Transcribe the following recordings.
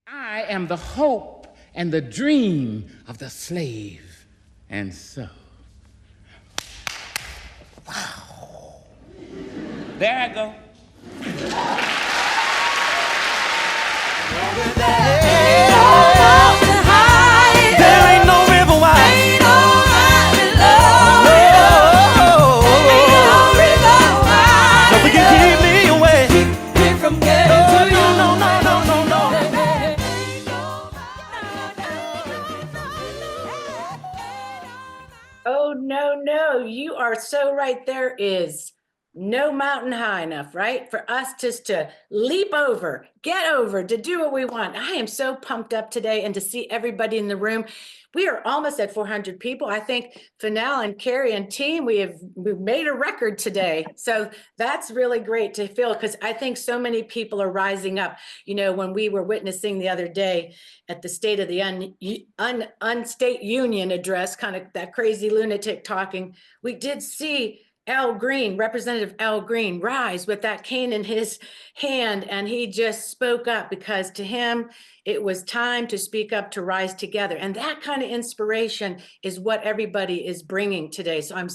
I am the hope and the dream of the slave. And so, wow. There I go. There ain't no river wide. Ain't no river wide. Nothing can keep me away. Keep me from getting to you. No. Oh, no. You are so right. There is no mountain high enough, right? For us just to leap over, get over, to do what we want. I am so pumped up today and to see everybody in the room. We are almost at 400 people. I think Fennell and Carrie and team, we've made a record today. So that's really great to feel, because I think so many people are rising up. You know, when we were witnessing the other day at the State of the Unstate Union address, kind of that crazy lunatic talking, we did see Al Green, Representative Al Green, rise with that cane in his hand, and he just spoke up, because to him, it was time to speak up, to rise together. And that kind of inspiration is what everybody is bringing today. So I'm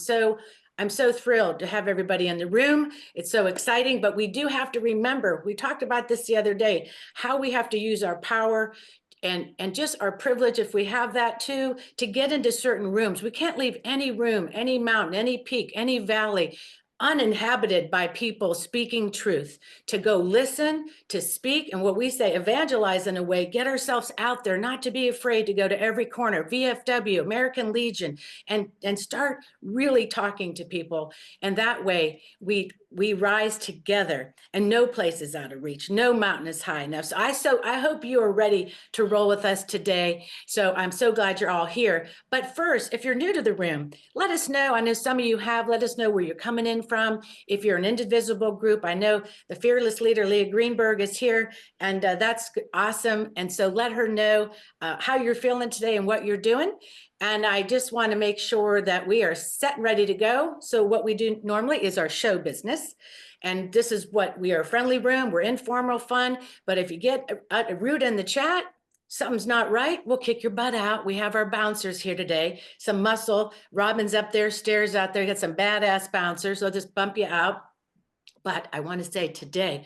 so thrilled to have everybody in the room. It's so exciting, but we do have to remember, we talked about this the other day, how we have to use our power and just our privilege, if we have that too, to get into certain rooms. We can't leave any room, any mountain, any peak, any valley uninhabited by people speaking truth, to go listen, to speak, and what we say, evangelize in a way, get ourselves out there, not to be afraid to go to every corner, VFW, American Legion, and start really talking to people. And that way we rise together, and no place is out of reach, no mountain is high enough. So I hope you are ready to roll with us today. So I'm so glad you're all here. But first, if you're new to the room, let us know. I know some of you have. Let us know where you're coming in from. If you're an Indivisible group, I know the fearless leader, Leah Greenberg, is here, and that's awesome. And so let her know how you're feeling today and what you're doing. And I just want to make sure that we are set and ready to go. So what we do normally is our show business. And this is what we are: a friendly room. We're informal, fun. But if you get rude in the chat, something's not right, we'll kick your butt out. We have our bouncers here today. Some muscle. Robin's up there, stairs out there. Got some badass bouncers. They'll just bump you out. But I want to say today,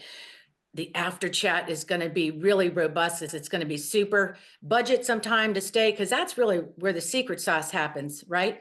the after chat is going to be really robust. It's going to be super. Budget some time to stay, because that's really where the secret sauce happens, right?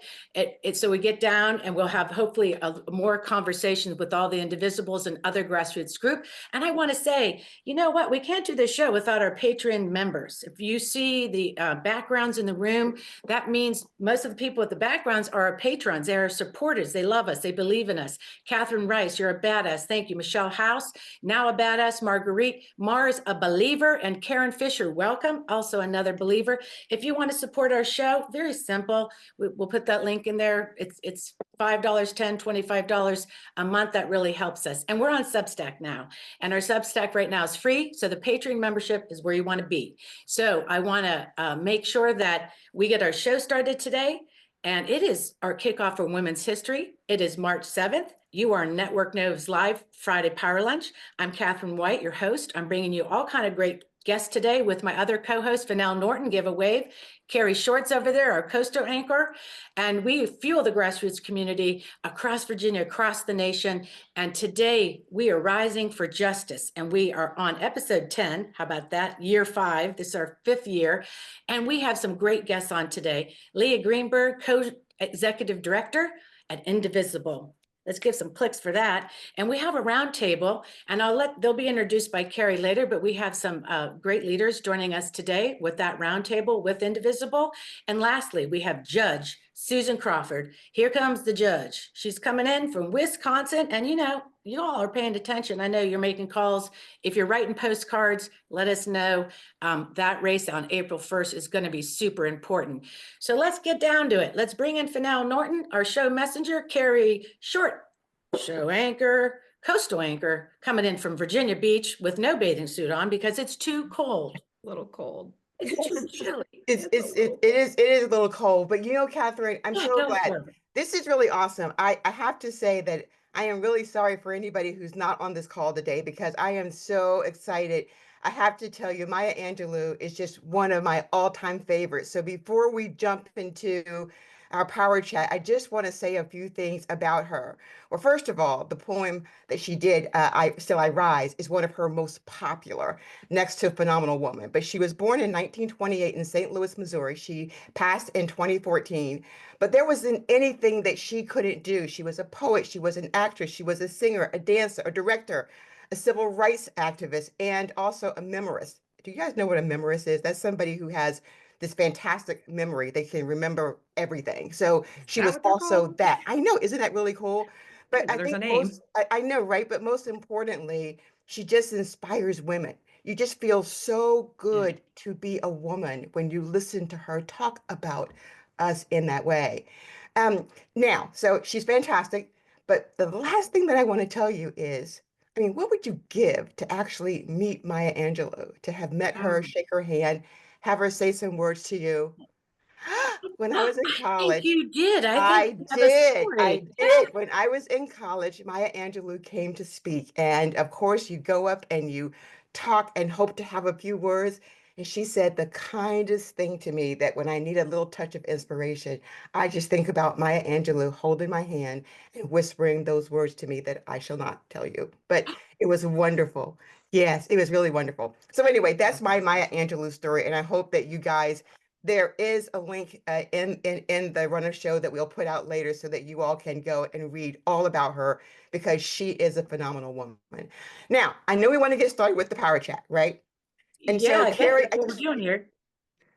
So we get down and we'll have hopefully more conversations with all the Indivisibles and other grassroots group. And I want to say, you know what? We can't do this show without our Patreon members. If you see the backgrounds in the room, that means most of the people with the backgrounds are our patrons. They're our supporters. They love us. They believe in us. Catherine Rice, you're a badass. Thank you. Michelle House, now a badass. Marguerite Mars, a believer, and Karen Fisher, welcome, also another believer. If you want to support our show, very simple. We'll put that link in there. It's $5, $10, $25 a month. That really helps us. And we're on Substack now. And our Substack right now is free. So the Patreon membership is where you want to be. So I want to make sure that we get our show started today. And it is our kickoff for Women's History. It is March 7th. You are Network Noves Live Friday Power Lunch. I'm Catherine White, your host. I'm bringing you all kind of great guests today with my other co-host, Fennell Norton. Give a wave. Carrie Shorts over there, our coastal anchor. And we fuel the grassroots community across Virginia, across the nation. And today we are rising for justice. And we are on episode 10. How about that? Year 5. This is our 5th year. And we have some great guests on today. Leah Greenberg, co-executive director at Indivisible. Let's give some clicks for that. And we have a roundtable, and they'll be introduced by Carrie later, but we have some great leaders joining us today with that roundtable with Indivisible. And lastly, we have Judge Susan Crawford. Here comes the judge. She's coming in from Wisconsin, and you know, you all are paying attention. I know you're making calls. If you're writing postcards, let us know. That race on April 1st is going to be super important. So let's get down to it. Let's bring in Fennell Norton, our show messenger, Carrie Short, show anchor, coastal anchor, coming in from Virginia Beach with no bathing suit on because it's too cold. A little cold. It's too chilly. It is a little cold, but you know, Catherine, I'm so glad. This is really awesome. I have to say that I am really sorry for anybody who's not on this call today because I am so excited. I have to tell you, Maya Angelou is just one of my all-time favorites. So before we jump into our power chat, I just want to say a few things about her. Well, first of all, the poem that she did, I Rise, is one of her most popular, next to Phenomenal Woman. But she was born in 1928 in St. Louis, Missouri. She passed in 2014. But there wasn't anything that she couldn't do. She was a poet, she was an actress, she was a singer, a dancer, a director, a civil rights activist, and also a memorist. Do you guys know what a memorist is? That's somebody who has this fantastic memory. They can remember everything. So Is she that was what they're also called? that. I know, isn't that really cool? I But didn't know I there's a think name. I know, right? But most importantly, she just inspires women. You just feel so Yeah. good to be a woman when you listen to her talk about us in that way. Um, Now, so she's fantastic. But the last thing that I want to tell you is, I mean, what would you give to actually meet Maya Angelou, to have met her, Oh, shake her hand, have her say some words to you? When I was in I think college, you did. I think I you have a did. I story. did. When I was in college, Maya Angelou came to speak. And of course, you go up and you talk and hope to have a few words. And she said the kindest thing to me, that when I need a little touch of inspiration, I just think about Maya Angelou holding my hand and whispering those words to me that I shall not tell you. But it was wonderful. Yes, it was really wonderful. So anyway, that's my Maya Angelou story. And I hope that you guys, there is a link in the runner show that we'll put out later so that you all can go and read all about her because she is a phenomenal woman. Now, I know we want to get started with the power chat, right? And Yeah, so, I guess Carrie, that's what we're doing here.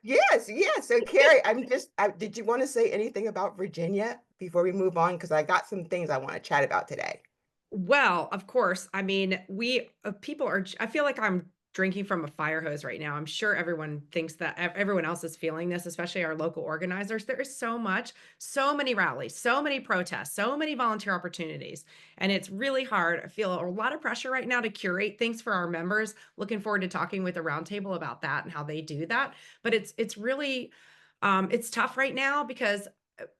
yes, yes. So, Carrie, did you want to say anything about Virginia before we move on? Because I got some things I want to chat about today. well, of course. I mean, people are, I feel like I'm drinking from a fire hose right now. I'm sure everyone thinks that everyone else is feeling this, especially our local organizers. There is so much, so many rallies, so many protests, so many volunteer opportunities. And it's really hard. I feel a lot of pressure right now to curate things for our members. Looking forward to talking with the Roundtable about that and how they do that. But it's really, it's tough right now because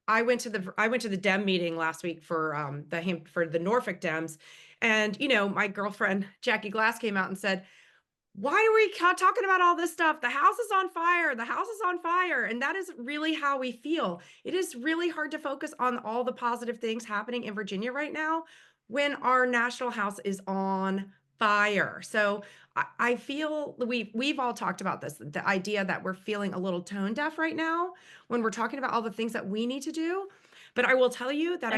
I went to the Dem meeting last week for the Norfolk Dems, and my girlfriend Jackie Glass came out and said, "Why are we talking about all this stuff? The house is on fire. The house is on fire." And that is really how we feel. It is really hard to focus on all the positive things happening in Virginia right now when our national house is on fire. So I feel we've all talked about this, the idea that we're feeling a little tone deaf right now when we're talking about all the things that we need to do. But I will tell you that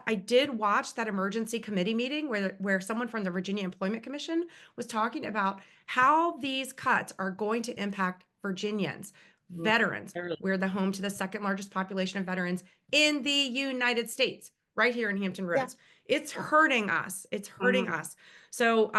I did watch that emergency committee meeting where someone from the Virginia Employment Commission was talking about how these cuts are going to impact Virginians, veterans. We're the home to the second largest population of veterans in the United States, right here in Hampton Yeah. Roads. It's hurting us. It's hurting us. So,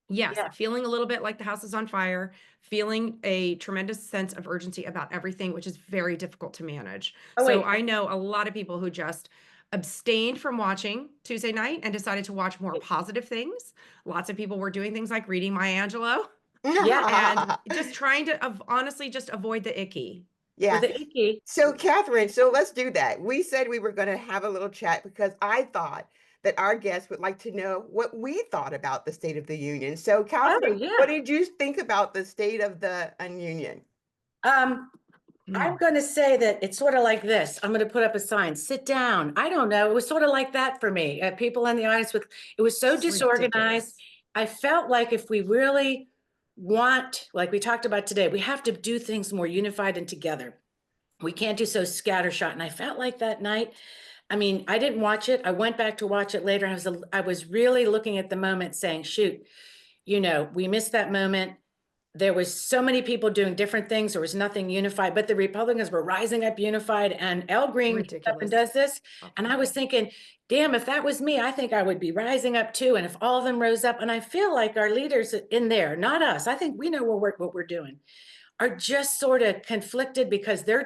yes, Yeah. feeling a little bit like the house is on fire, feeling a tremendous sense of urgency about everything, which is very difficult to manage. Oh, So wait. I know a lot of people who just abstained from watching Tuesday night and decided to watch more positive things. Lots of people were doing things like reading Maya Angelou and just trying to honestly just avoid the icky. With Yeah. the icky. So, Catherine, so let's do that. We said we were going to have a little chat because I thought that our guests would like to know what we thought about the State of the Union. So, Oh, Catherine, what yeah. did you think about the State of the Union? I'm going to say that it's sort of like this. I'm going to put up a sign, sit down. I don't know. It was sort of like that for me. People in the audience it was so It's disorganized. ridiculous. I felt like if we really want, like we talked about today, we have to do things more unified and together. We can't do so scattershot. And I felt like that night. I mean, I didn't watch it. I went back to watch it later. And I was really looking at the moment saying, shoot, we missed that moment. There was so many people doing different things. There was nothing unified, but the Republicans were rising up unified, and Al Green gets up and does this. And I was thinking, damn, if that was me, I think I would be rising up too. And if all of them rose up, and I feel like our leaders in there, not us, I think we know what we're doing, are just sort of conflicted because they're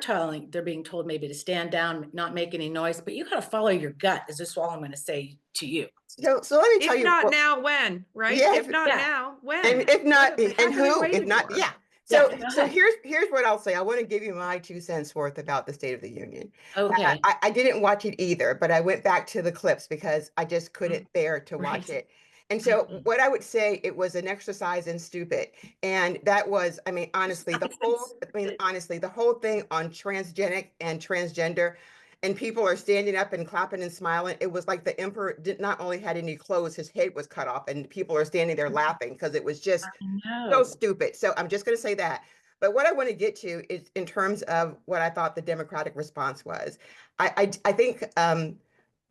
being told maybe to stand down, not make any noise, but you got to follow your gut. Is this all I'm going to say to you? So let me tell If you. not now, when, right? Yeah, If not now, when? and if not, What the and heck are we who? If waiting not, for? yeah. So, Yeah, go so ahead. here's what I'll say. I want to give you my 2 cents worth about the State of the Union. Okay. I didn't watch it either, but I went back to the clips because I just couldn't bear to watch Right. it. And so, what I would say, it was an exercise in stupid, and that was, I mean, honestly, the whole thing on transgenic and transgender, and people are standing up and clapping and smiling. It was like the emperor did not only had any clothes, his head was cut off, and people are standing there laughing because it was just so No. stupid. So I'm just going to say that. But what I want to get to is in terms of what I thought the Democratic response was. I think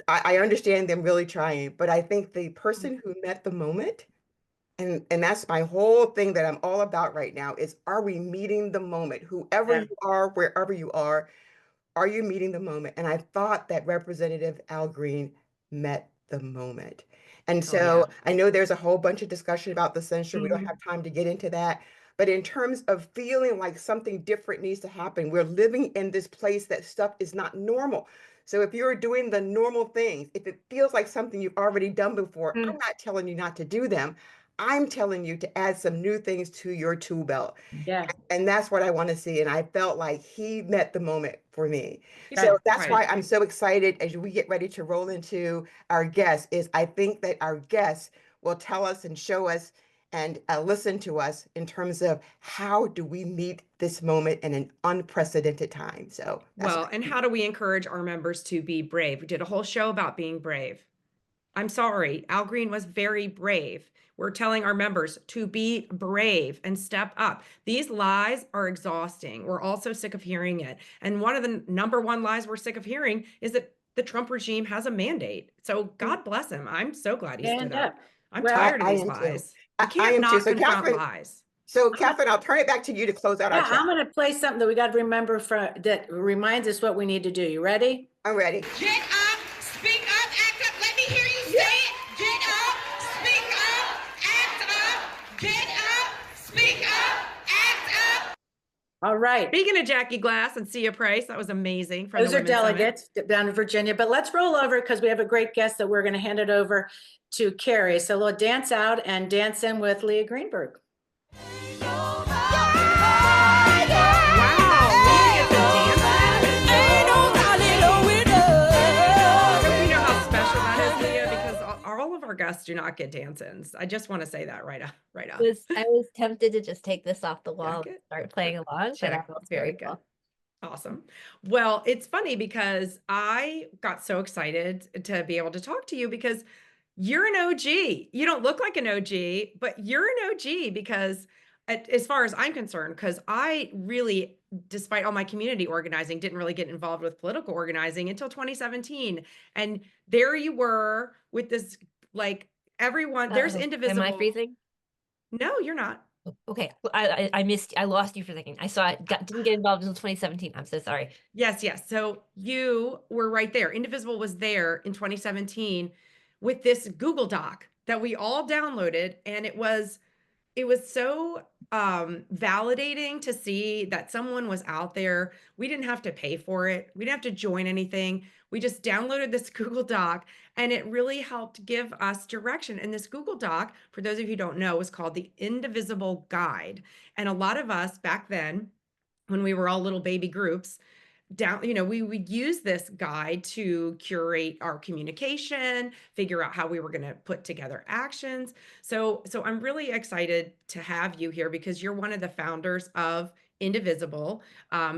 I understand them really trying, but I think the person who met the moment, and that's my whole thing that I'm all about right now, is are we meeting the moment? Whoever Yeah. you are, wherever you are you meeting the moment? And I thought that Representative Al Green met the moment. And Oh yeah. so I know there's a whole bunch of discussion about the censure. We don't Mhm. have time to get into that. But in terms of feeling like something different needs to happen, we're living in this place that stuff is not normal. So if you're doing the normal things, if it feels like something you've already done before, I'm not telling you not to do them. I'm telling you to add some new things to your tool belt. Yeah. And that's what I want to see. And I felt like he met the moment for me. So Right. that's Right. why I'm so excited as we get ready to roll into our guests, is I think that our guests will tell us and show us and listen to us in terms of how do we meet this moment in an unprecedented time. So that's Well, and how do we encourage our members to be brave? We did a whole show about being brave. I'm sorry, Al Green was very brave. We're telling our members to be brave and step up. These lies are exhausting. We're also sick of hearing it. And one of the number one lies we're sick of hearing is that the Trump regime has a mandate. So God bless him. I'm so glad he stood Stand up. up. I'm Well, tired of I these am too. lies. You I can't am too. not So confront Catherine, lies. I'm I'll turn it back to you to close out our yeah, chat. I'm gonna play something that we got to remember that reminds us what we need to do. You ready? I'm ready. Get up, speak up, act up. Let me hear you say it. Get up, speak up, act up. Get up, speak up, act up. All right. Speaking of Jackie Glass and Sia Price, that was amazing from Those the are Women's Summit. delegates down in Virginia, but let's roll over because we have a great guest that we're going to hand it over to Carrie. So we'll dance out and dance in with Leah Greenberg. All of our guests do not get dance-ins. I just want to say that right off. I was tempted to just take this off the wall and start playing along, but Check. that was Very very good. cool. Awesome. Well, it's funny because I got so excited to be able to talk to you because you're an OG. You don't look like an OG, but you're an OG because as far as I'm concerned, because I really, despite all my community organizing, didn't really get involved with political organizing until 2017. And there you were with this, like everyone, there's Indivisible. Am I freezing? No, you're not. Okay, I lost you for a second. I saw it, didn't get involved until 2017. I'm so sorry. Yes. So you were right there. Indivisible was there in 2017 with this Google Doc that we all downloaded, and it was so validating to see that someone was out there. We didn't have to pay for it. We didn't have to join anything. We just downloaded this Google Doc, and it really helped give us direction. And this Google Doc, for those of you who don't know, was called the Indivisible Guide. And a lot of us back then, when we were all little baby groups, we would use this guide to curate our communication, figure out how we were going to put together actions. So I'm really excited to have you here because you're one of the founders of Indivisible,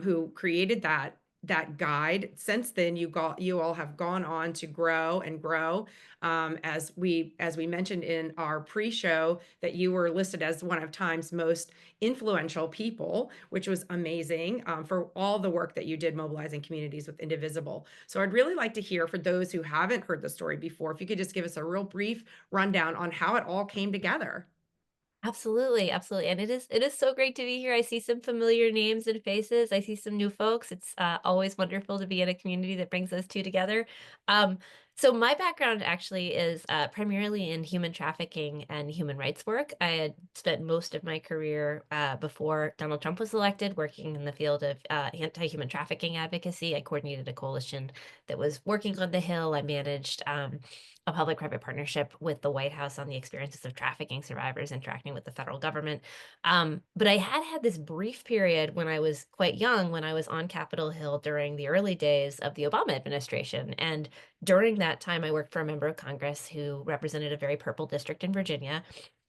who created that guide. Since then, you all have gone on to grow and grow. As we mentioned in our pre-show, that you were listed as one of Time's most influential people, which was amazing, for all the work that you did mobilizing communities with Indivisible. So I'd really like to hear, for those who haven't heard the story before, if you could just give us a real brief rundown on how it all came together. Absolutely. And it is so great to be here. I see some familiar names and faces. I see some new folks. It's always wonderful to be in a community that brings those two together. So my background actually is primarily in human trafficking and human rights work. I had spent most of my career before Donald Trump was elected working in the field of anti-human trafficking advocacy. I coordinated a coalition that was working on the Hill. I managed a public-private partnership with the White House on the experiences of trafficking survivors interacting with the federal government. But I had this brief period when I was quite young, when I was on Capitol Hill during the early days of the Obama administration. And during that time, I worked for a member of Congress who represented a very purple district in Virginia,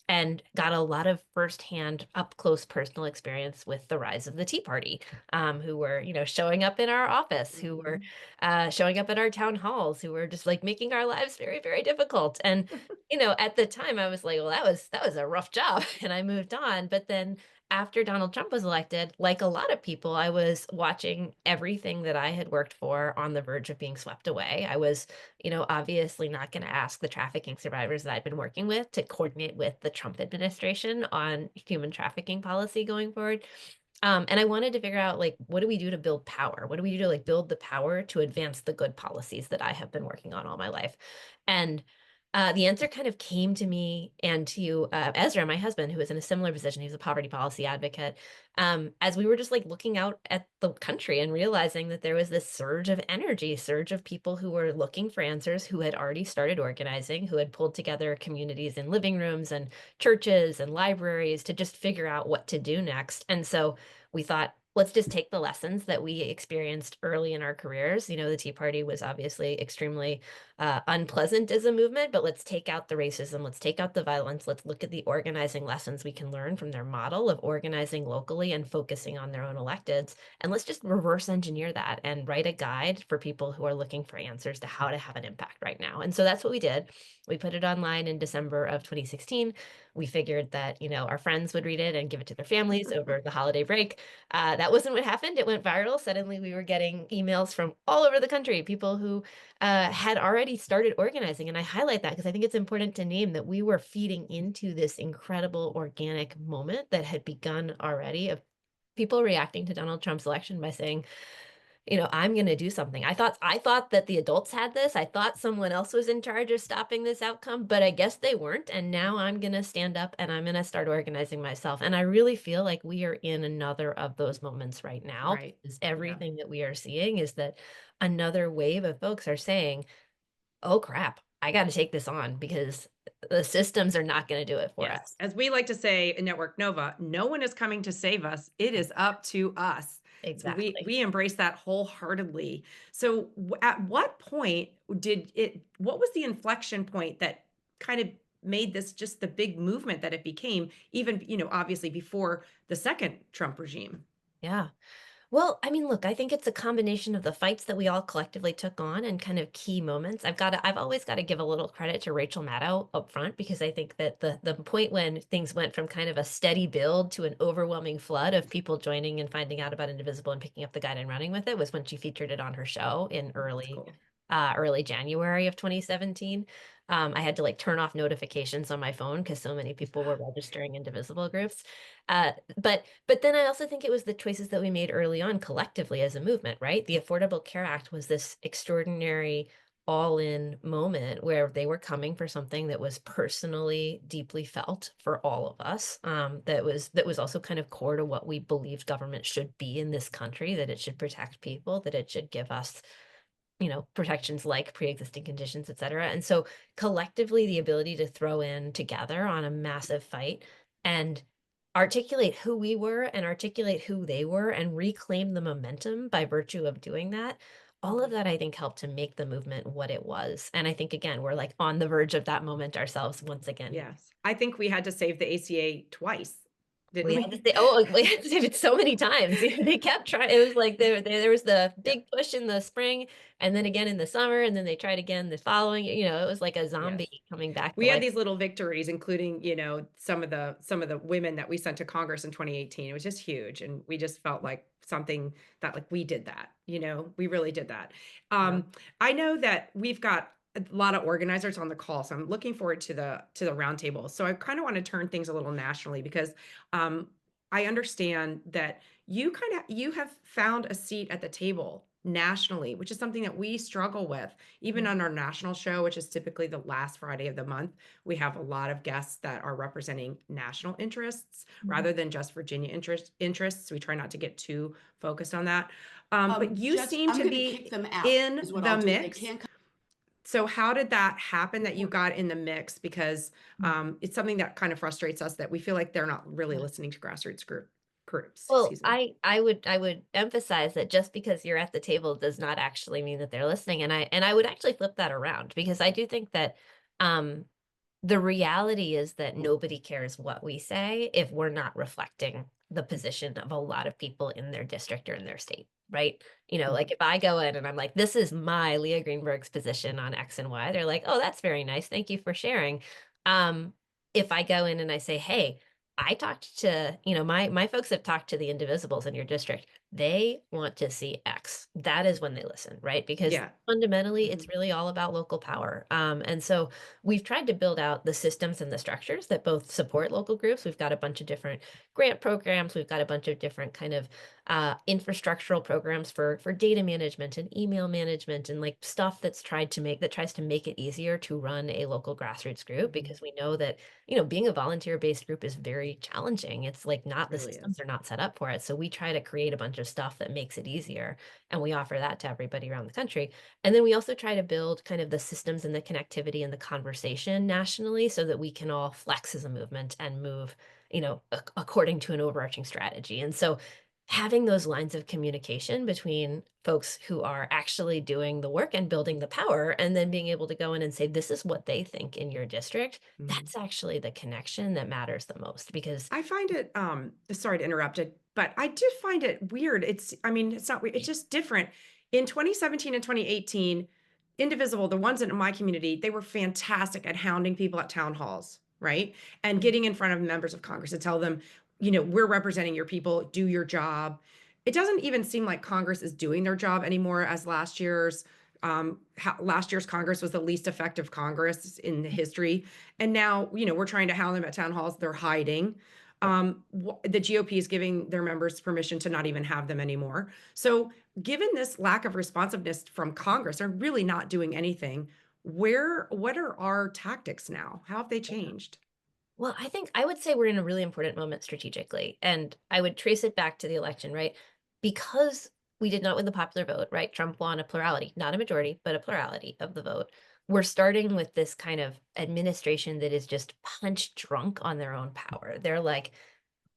and got a lot of firsthand, up close personal experience with the rise of the Tea Party, who were, showing up in our office, who were showing up at our town halls, who were just like making our lives very, very difficult. And, at the time I was like, well, that was a rough job. And I moved on. But then after Donald Trump was elected, like a lot of people, I was watching everything that I had worked for on the verge of being swept away. I was, obviously not going to ask the trafficking survivors that I'd been working with to coordinate with the Trump administration on human trafficking policy going forward. And I wanted to figure out, like, what do we do to build power? What do we do to like build the power to advance the good policies that I have been working on all my life? And the answer kind of came to me and to Ezra, my husband, who was in a similar position. He was a poverty policy advocate. As we were just like looking out at the country and realizing that there was this surge of energy, surge of people who were looking for answers, who had already started organizing, who had pulled together communities in living rooms and churches and libraries to just figure out what to do next. And so we thought, let's just take the lessons that we experienced early in our careers. The Tea Party was obviously extremely unpleasant as a movement, but let's take out the racism, let's take out the violence, let's look at the organizing lessons we can learn from their model of organizing locally and focusing on their own electeds. And let's just reverse engineer that and write a guide for people who are looking for answers to how to have an impact right now. And so that's what we did. We put it online in December of 2016. We figured that, our friends would read it and give it to their families over the holiday break. That wasn't what happened. It went viral. Suddenly we were getting emails from all over the country, people who had already started organizing. And I highlight that because I think it's important to name that we were feeding into this incredible organic moment that had begun already of people reacting to Donald Trump's election by saying, I'm going to do something. I thought that the adults had this. I thought someone else was in charge of stopping this outcome, but I guess they weren't. And now I'm going to stand up and I'm going to start organizing myself. And I really feel like we are in another of those moments right now. Right. Because everything that we are seeing is that another wave of folks are saying, oh crap, I got to take this on because the systems are not going to do it for us. As we like to say in Network Nova, no one is coming to save us. It is up to us. Exactly. So we embrace that wholeheartedly. So at what point what was the inflection point that kind of made this just the big movement that it became, even, obviously before the second Trump regime? Yeah. Well, I mean, look, I think it's a combination of the fights that we all collectively took on and kind of key moments. I've always got to give a little credit to Rachel Maddow up front, because I think that the point when things went from kind of a steady build to an overwhelming flood of people joining and finding out about Indivisible and picking up the guide and running with it was when she featured it on her show in early January of 2017. I had to like turn off notifications on my phone because so many people were registering Indivisible groups. But then I also think it was the choices that we made early on collectively as a movement, right? The Affordable Care Act was this extraordinary all-in moment where they were coming for something that was personally deeply felt for all of us. That was also kind of core to what we believed government should be in this country, that it should protect people, that it should give us protections like pre-existing conditions, et cetera. And so collectively, the ability to throw in together on a massive fight and articulate who we were and articulate who they were and reclaim the momentum by virtue of doing that, all of that, I think, helped to make the movement what it was. And I think, again, we're like on the verge of that moment ourselves once again. Yes. I think we had to save the ACA twice. We had to save it so many times. They kept trying. It was like there was the big push in the spring, and then again in the summer, and then they tried again the following. It was like a zombie coming back. We had these little victories, including some of the women that we sent to Congress in 2018. It was just huge, and we just felt like something that like we did that. We really did that. I know that we've got a lot of organizers on the call, so I'm looking forward to the roundtable. So I kind of want to turn things a little nationally, because I understand that you have found a seat at the table nationally, which is something that we struggle with. Even on our national show, which is typically the last Friday of the month, we have a lot of guests that are representing national interests rather than just Virginia interests. We try not to get too focused on that. But you seem to be in the mix. So how did that happen that you got in the mix? Because it's something that kind of frustrates us that we feel like they're not really listening to grassroots groups. Well, Excuse me. I would emphasize that just because you're at the table does not actually mean that they're listening. And I would actually flip that around, because I do think that um the reality is that nobody cares what we say if we're not reflecting the position of a lot of people in their district or in their state, right? Like if I go in and I'm like, this is my Leah Greenberg's position on X and Y, they're like, oh, that's very nice. Thank you for sharing. Um, if I go in and I say, hey, I talked to, my folks have talked to the indivisibles in your district. They want to see X. That is when they listen, right? Because Yeah. fundamentally, it's really all about local power. And so we've tried to build out the systems and the structures that both support local groups. We've got a bunch of different grant programs. We've got a bunch of different kind of infrastructural programs for data management and email management, and like stuff that tries to make it easier to run a local grassroots group, because we know that being a volunteer-based group is very challenging. It's like not, the Really systems is. are not set up for it. So we try to create a bunch of stuff that makes it easier, and we offer that to everybody around the country. And then we also try to build kind of the systems and the connectivity and the conversation nationally, so that we can all flex as a movement and move, according to an overarching strategy. And so having those lines of communication between folks who are actually doing the work and building the power, and then being able to go in and say, this is what they think in your district, that's actually the connection that matters the most. Because I find it, sorry to interrupt it, but I did find it weird. I mean, it's not weird, it's just different. In 2017 and 2018, Indivisible, the ones in my community, they were fantastic at hounding people at town halls, right? And getting in front of members of Congress to tell them, we're representing your people, do your job. It doesn't even seem like Congress is doing their job anymore, as last year's Congress was the least effective Congress in history. And now, we're trying to hound them at town halls. They're hiding. The GOP is giving their members permission to not even have them anymore. So given this lack of responsiveness from Congress, they're really not doing anything. What are our tactics now? How have they changed? Well, I would say we're in a really important moment strategically, and I would trace it back to the election, right? Because we did not win the popular vote, right? Trump won a plurality, not a majority, but a plurality of the vote. We're starting with this kind of administration that is just punch drunk on their own power. They're like,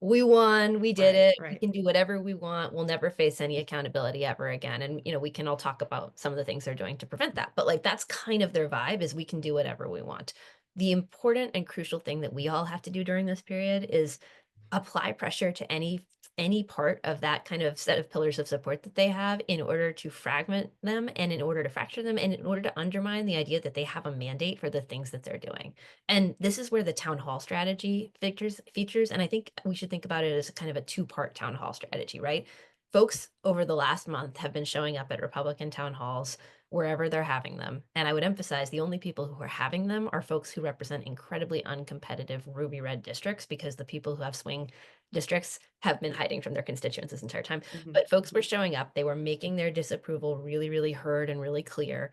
we won, we did it, we Right. can do whatever we want, we'll never face any accountability ever again. And we can all talk about some of the things they're doing to prevent that, but like that's kind of their vibe, is we can do whatever we want. The important and crucial thing that we all have to do during this period is apply pressure to any part of that kind of set of pillars of support that they have, in order to fragment them, and in order to fracture them, and in order to undermine the idea that they have a mandate for the things that they're doing. And this is where the town hall strategy features. And I think we should think about it as kind of a two-part town hall strategy, right? Folks over the last month have been showing up at Republican town halls wherever they're having them. And I would emphasize, the only people who are having them are folks who represent incredibly uncompetitive ruby red districts, because the people who have swing districts have been hiding from their constituents this entire time. But folks were showing up, they were making their disapproval really, really heard and really clear.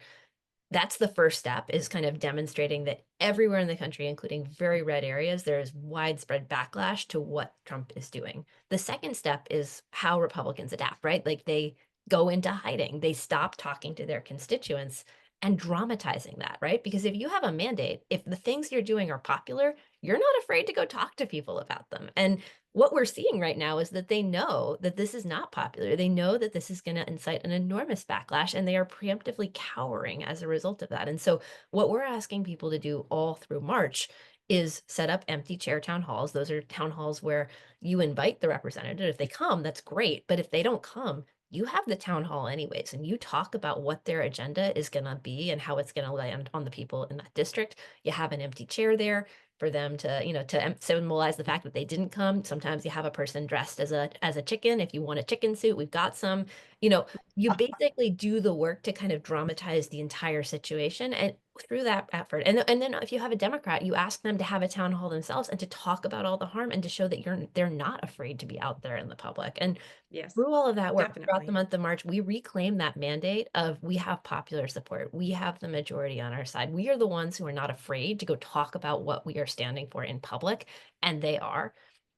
That's the first step, is kind of demonstrating that everywhere in the country, including very red areas, there is widespread backlash to what Trump is doing. The second step is how Republicans adapt, right? Like they go into hiding, they stop talking to their constituents and dramatizing that, right? Because if you have a mandate, if the things you're doing are popular, you're not afraid to go talk to people about them. And what we're seeing right now is that they know that this is not popular. They know that this is going to incite an enormous backlash, and they are preemptively cowering as a result of that. And so what we're asking people to do all through March is set up empty chair town halls. Those are town halls where you invite the representative. If they come, that's great. But if they don't come, you have the town hall anyways, and you talk about what their agenda is going to be and how it's going to land on the people in that district. You have an empty chair there for them to, to symbolize the fact that they didn't come. Sometimes you have a person dressed as a chicken. If you want a chicken suit, we've got some. You basically do the work to kind of dramatize the entire situation, and through that effort. And then if you have a Democrat, you ask them to have a town hall themselves and to talk about all the harm, and to show that they're not afraid to be out there in the public. And Yes, through all of that work, throughout definitely. the month of March, we reclaim that mandate of, we have popular support. We have the majority on our side. We are the ones who are not afraid to go talk about what we are standing for in public, and they are.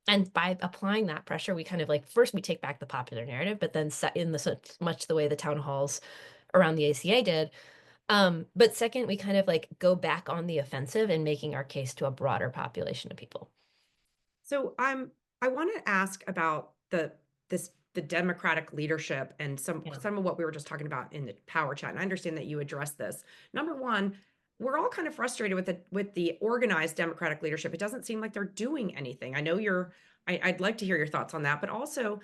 And by applying that pressure, we kind of like, first we take back the popular narrative, but then set in much the way the town halls around the ACA did, But second, we kind of like go back on the offensive and making our case to a broader population of people. So I want to ask about the Democratic leadership and some of what we were just talking about in the power chat. And I understand that you addressed this. Number one, we're all kind of frustrated with the organized Democratic leadership. It doesn't seem like they're doing anything. I know I'd like to hear your thoughts on that, but also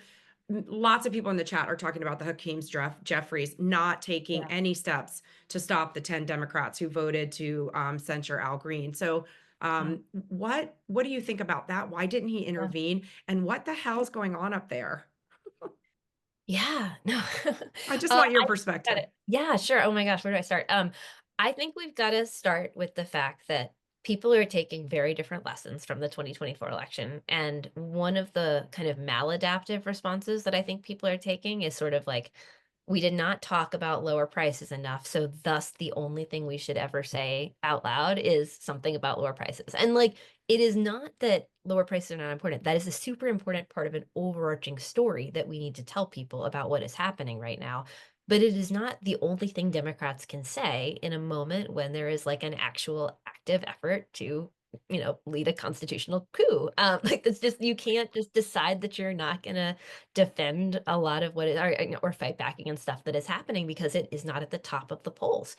lots of people in the chat are talking about the Hakeem's Jeffries not taking any steps to stop the 10 Democrats who voted to censure Al Green. So what do you think about that? Why didn't he intervene? And what the hell's going on up there? Yeah, no. I just want your Got perspective. it. Yeah, sure. Oh my gosh, where do I start? I think we've got to start with the fact that people are taking very different lessons from the 2024 election. And one of the kind of maladaptive responses that I think people are taking is sort of like, we did not talk about lower prices enough. So thus the only thing we should ever say out loud is something about lower prices. And like, it is not that lower prices are not important. That is a super important part of an overarching story that we need to tell people about what is happening right now. But it is not the only thing Democrats can say in a moment when there is like an actual active effort to, lead a constitutional coup. Like that's just, you can't just decide that you're not going to defend a lot of what or fight back against stuff that is happening because it is not at the top of the polls.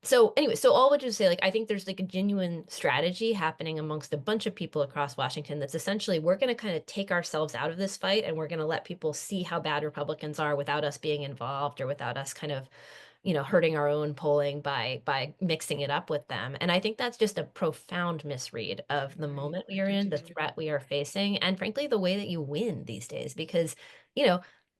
So anyway, so all would just say, like, I think there's like a genuine strategy happening amongst a bunch of people across Washington that's essentially, we're going to kind of take ourselves out of this fight and we're going to let people see how bad Republicans are without us being involved or without us kind of, hurting our own polling by mixing it up with them. And I think that's just a profound misread of the moment we are in, the threat we are facing, and frankly, the way that you win these days, because,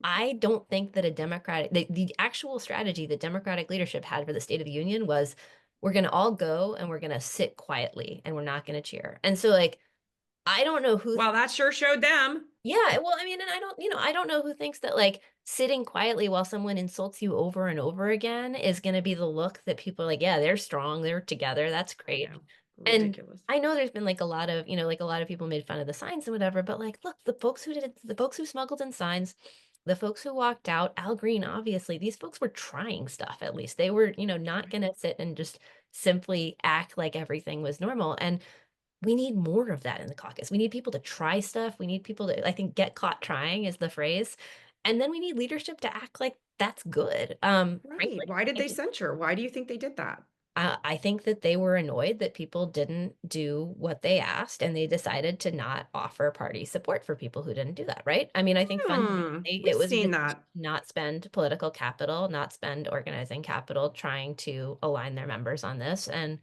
I don't think that the actual strategy that Democratic leadership had for the State of the Union was, we're going to all go and we're going to sit quietly and we're not going to cheer. And so like, I don't know who. Well, that sure showed them. Yeah, well, I mean, and I don't know who thinks that like sitting quietly while someone insults you over and over again is going to be the look that people are like, yeah, they're strong, they're together, that's great. Ridiculous. And I know there's been like a lot of, like a lot of people made fun of the signs and whatever, but like, look, the folks who smuggled in signs, the folks who walked out, Al Green, obviously, these folks were trying stuff at least. They were, not going to sit and just simply act like everything was normal. And we need more of that in the caucus. We need people to try stuff. We need people to, I think, get caught trying is the phrase. And then we need leadership to act like that's good. Right. Frankly, Why did they censure? Why do you think they did that? I think that they were annoyed that people didn't do what they asked and they decided to not offer party support for people who didn't do that, right? I mean, I think fundamentally We've it was seen that. not spend political capital, not spend organizing capital trying to align their members on this. And,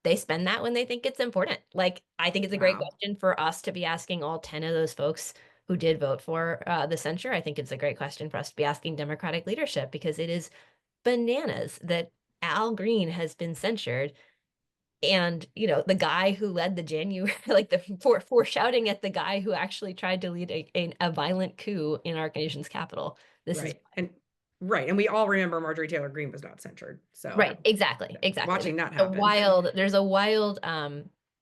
they spend that when they think it's important. Like, I think it's a great question for us to be asking all 10 of those folks who did vote for the censure. I think it's a great question for us to be asking Democratic leadership, because it is bananas that Al Green has been censured. And, the guy who led the January, like for shouting at the guy who actually tried to lead a violent coup in our nation's capital. This is right. And we all remember Marjorie Taylor Greene was not censured. So right. Exactly. Watching that happen. There's a wild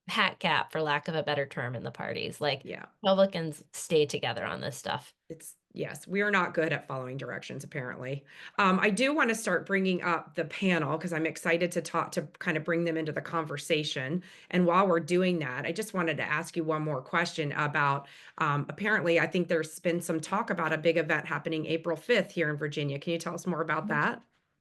hat gap, for lack of a better term, in the parties. Like, Republicans stay together on this stuff. Yes, we are not good at following directions, apparently. I do want to start bringing up the panel because I'm excited to kind of bring them into the conversation. And while we're doing that, I just wanted to ask you one more question about, apparently, I think there's been some talk about a big event happening April 5th here in Virginia. Can you tell us more about that?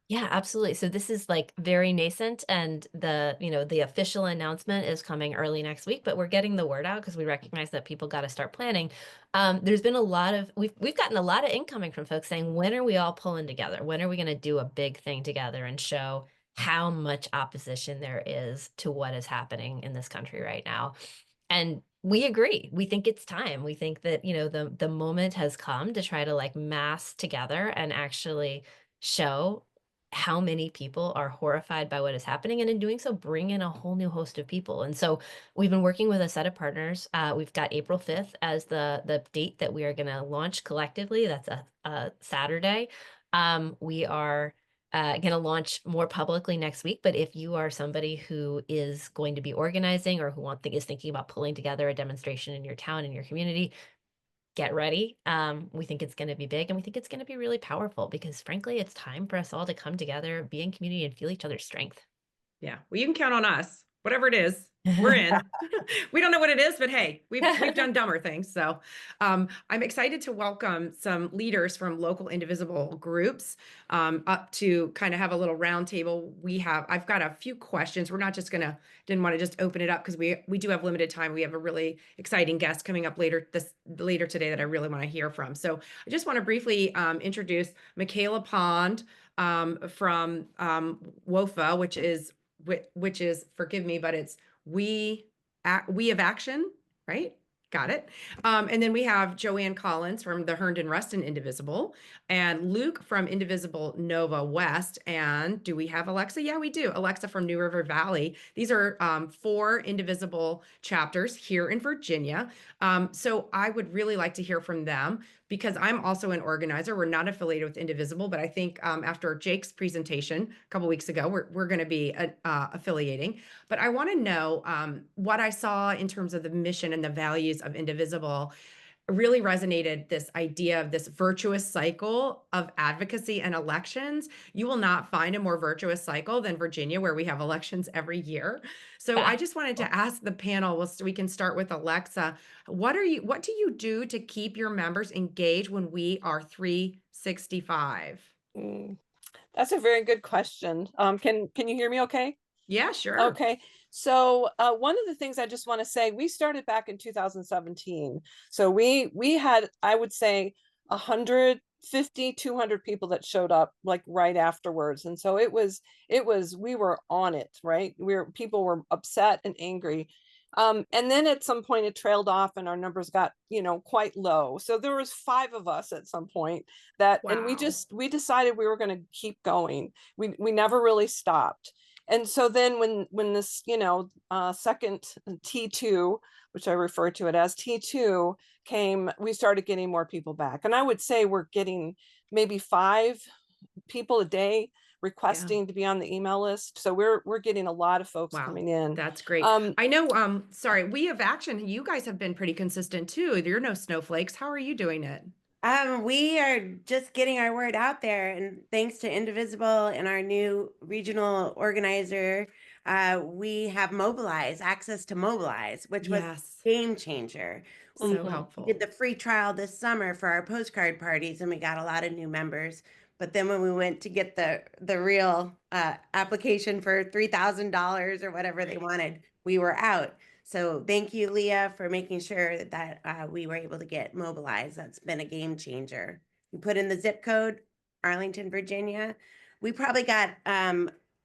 Yeah, absolutely. So this is like very nascent, and the official announcement is coming early next week, but we're getting the word out because we recognize that people got to start planning. There's been we've gotten a lot of incoming from folks saying, when are we all pulling together? When are we going to do a big thing together and show how much opposition there is to what is happening in this country right now? And we agree. We think it's time. We think that, the moment has come to try to like mass together and actually show how many people are horrified by what is happening, and in doing so bring in a whole new host of people. And so we've been working with a set of partners. We've got April 5th as the date that we are going to launch collectively. That's a Saturday. We are going to launch more publicly next week, but if you are somebody who is going to be organizing or who is thinking about pulling together a demonstration in your town, in your community, get ready. We think it's going to be big, and we think it's going to be really powerful because, frankly, it's time for us all to come together, be in community, and feel each other's strength. Yeah, well, you can count on us. Whatever it is, we're in. We don't know what it is, but hey, we've done dumber things. So I'm excited to welcome some leaders from local indivisible groups up to kind of have a little roundtable. I've got a few questions. We're not just didn't want to just open it up because we do have limited time. We have a really exciting guest coming up later today that I really want to hear from. So I just want to briefly introduce Michaela Pond from WOFA, which is, forgive me, but it's We Have Action, right? Got it. And then we have Joanne Collins from the Herndon Ruston Indivisible, and Luke from Indivisible Nova West. And do we have Alexa? Yeah, we do. Alexa from New River Valley. These are 4 Indivisible chapters here in Virginia. So I would really like to hear from them because I'm also an organizer. We're not affiliated with Indivisible, but I think after Jake's presentation a couple weeks ago, we're going to be affiliating. But I want to know what I saw in terms of the mission and the values of Indivisible really resonated, this idea of this virtuous cycle of advocacy and elections. You will not find a more virtuous cycle than Virginia, where we have elections every year. So I just wanted to ask the panel, we can start with Alexa. What do you do to keep your members engaged when we are 365? That's a very good question. Can you hear me okay? Yeah, sure. Okay. So one of the things I just want to say, we started back in 2017. So we had, I would say, 150, 200 people that showed up like right afterwards. And so we were on it, right? People were upset and angry. And then at some point it trailed off and our numbers got, quite low. So there was 5 of us at some point and we decided we were going to keep going. We never really stopped. And so then when this, second T2, which I refer to it as T2 came, we started getting more people back. And I would say we're getting maybe 5 people a day requesting to be on the email list. So we're getting a lot of folks coming in. That's great. I know, sorry, We Have Action, you guys have been pretty consistent too. You're no snowflakes. How are you doing it? We are just getting our word out there, and thanks to Indivisible and our new regional organizer, we have access to Mobilize, which was a game changer. So helpful. We did the free trial this summer for our postcard parties, and we got a lot of new members. But then when we went to get the real application for $3,000 or whatever they wanted, we were out. So thank you, Leah, for making sure that we were able to get mobilized. That's been a game changer. You put in the zip code, Arlington, Virginia. We probably got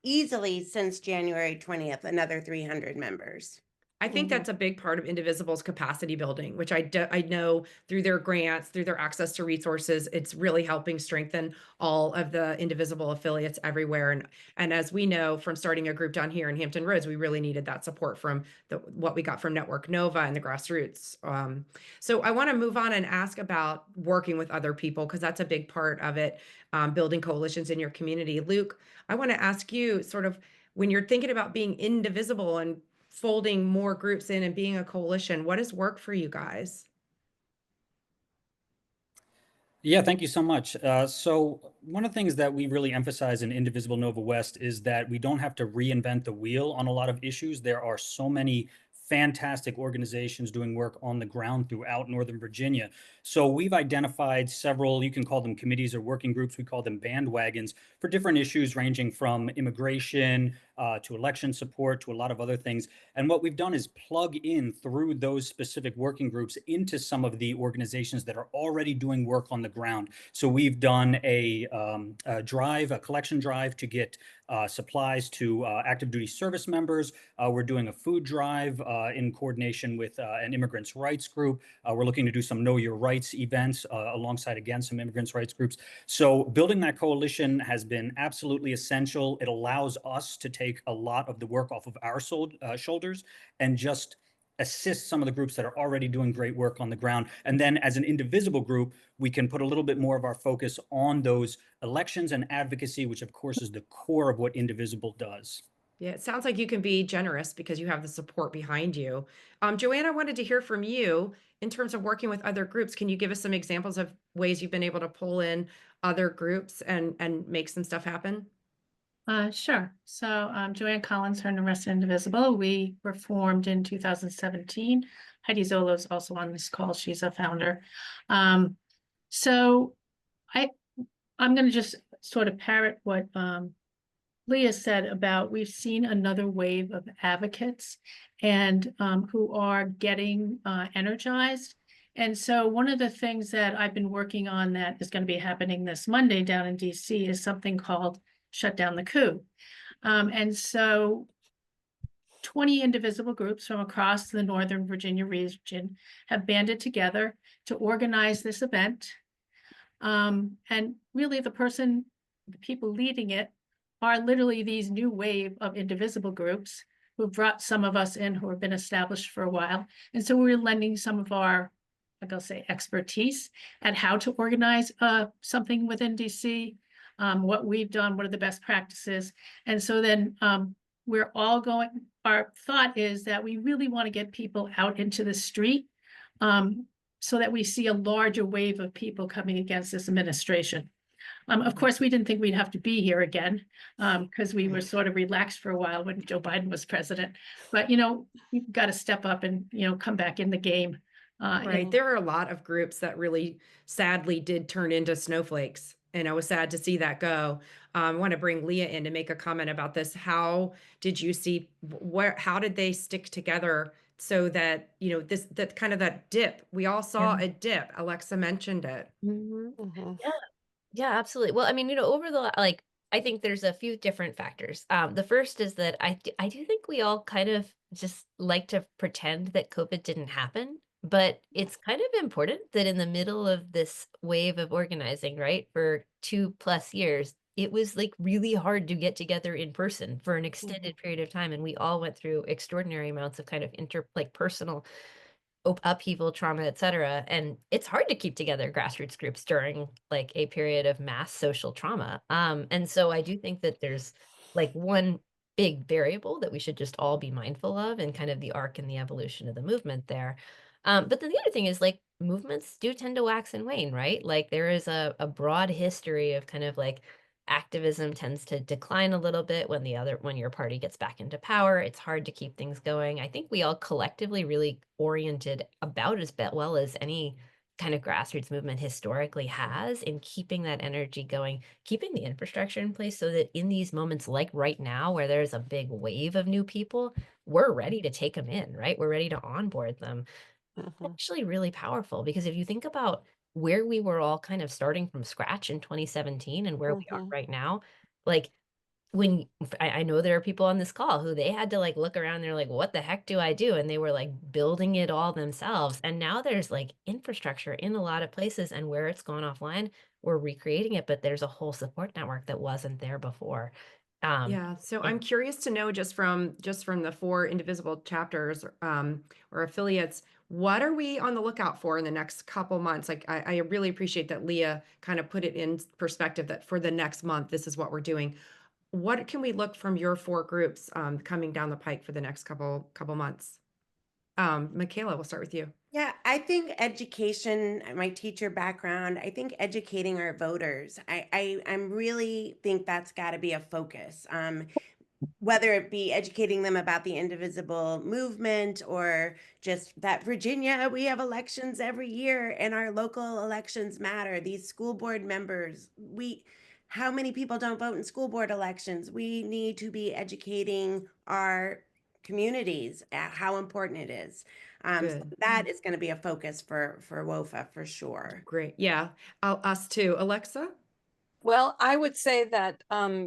easily since January 20th, another 300 members. I think that's a big part of Indivisible's capacity building, which I know through their grants, through their access to resources, it's really helping strengthen all of the Indivisible affiliates everywhere. And as we know from starting a group down here in Hampton Roads, we really needed that support from what we got from Network Nova and the grassroots. So I want to move on and ask about working with other people, because that's a big part of it, building coalitions in your community. Luke, I want to ask you, sort of, when you're thinking about being indivisible and folding more groups in and being a coalition, what has worked for you guys? Yeah, thank you so much. So one of the things that we really emphasize in Indivisible Nova West is that we don't have to reinvent the wheel on a lot of issues. There are so many fantastic organizations doing work on the ground throughout Northern Virginia. So we've identified several, you can call them committees or working groups, we call them bandwagons, for different issues ranging from immigration to election support to a lot of other things. And what we've done is plug in through those specific working groups into some of the organizations that are already doing work on the ground. So we've done a collection drive to get supplies to active duty service members. We're doing a food drive in coordination with an immigrants' rights group. We're looking to do some Know Your Rights events alongside, again, some immigrants' rights groups. So building that coalition has been absolutely essential. It allows us to take a lot of the work off of our shoulders and just assist some of the groups that are already doing great work on the ground. And then as an indivisible group, we can put a little bit more of our focus on those elections and advocacy, which of course is the core of what Indivisible does. Yeah, it sounds like you can be generous because you have the support behind you. Joanne, I wanted to hear from you in terms of working with other groups. Can you give us some examples of ways you've been able to pull in other groups and make some stuff happen? Sure. So Joanne Collins, her and the rest of Indivisible. We were formed in 2017. Heidi Zolo is also on this call. She's a founder. So I'm going to just sort of parrot what Leah said about we've seen another wave of advocates and who are getting energized. And so one of the things that I've been working on that is going to be happening this Monday down in DC is something called Shut Down the Coup. And so 20 indivisible groups from across the Northern Virginia region have banded together to organize this event. And really the people leading it are literally these new wave of indivisible groups who brought some of us in who have been established for a while. And so we're lending some of our, like I'll say, expertise at how to organize something within DC, what we've done, what are the best practices. And so then we're all going, our thought is that we really want to get people out into the street so that we see a larger wave of people coming against this administration. Of course, we didn't think we'd have to be here again because we were sort of relaxed for a while when Joe Biden was president. But, you've got to step up and, come back in the game. Right. There are a lot of groups that really sadly did turn into snowflakes. And I was sad to see that go. I want to bring Leah in to make a comment about this. How did you see how did they stick together so that, that kind of that dip, we all saw a dip. Alexa mentioned it. Yeah, absolutely. Well, I mean, over the I think there's a few different factors. The first is that I do think we all kind of just like to pretend that COVID didn't happen, but it's kind of important that in the middle of this wave of organizing, right, for 2+ years, it was like really hard to get together in person for an extended period of time, and we all went through extraordinary amounts of kind of personal upheaval, trauma, etc. And it's hard to keep together grassroots groups during like a period of mass social trauma. And so I do think that there's like one big variable that we should just all be mindful of and kind of the arc and the evolution of the movement there. But then the other thing is like movements do tend to wax and wane, right? Like there is a broad history of kind of like activism tends to decline a little bit when your party gets back into power. It's hard to keep things going. I think we all collectively really oriented about as well as any kind of grassroots movement historically has in keeping that energy going, keeping the infrastructure in place so that in these moments like right now where there's a big wave of new people, we're ready to take them in, right? We're ready to onboard them. Actually really powerful because if you think about where we were all kind of starting from scratch in 2017 and where we are right now, like I know there are people on this call who they had to like look around, they're like, what the heck do I do? And they were like building it all themselves. And now there's like infrastructure in a lot of places, and where it's gone offline, we're recreating it, but there's a whole support network that wasn't there before. Yeah, so I'm curious to know just from the 4 indivisible chapters or affiliates, what are we on the lookout for in the next couple months? Like I really appreciate that Leah kind of put it in perspective that for the next month, this is what we're doing. What can we look from your 4 groups coming down the pike for the next couple months? Michaela, we'll start with you. Yeah, I think education, my teacher background, I think educating our voters, I'm really think that's got to be a focus. Whether it be educating them about the indivisible movement or just that Virginia, we have elections every year and our local elections matter. These school board members, how many people don't vote in school board elections? We need to be educating our communities at how important it is. So that is going to be a focus for WOFA for sure. Great. Yeah. Us too. Alexa? Well, I would say that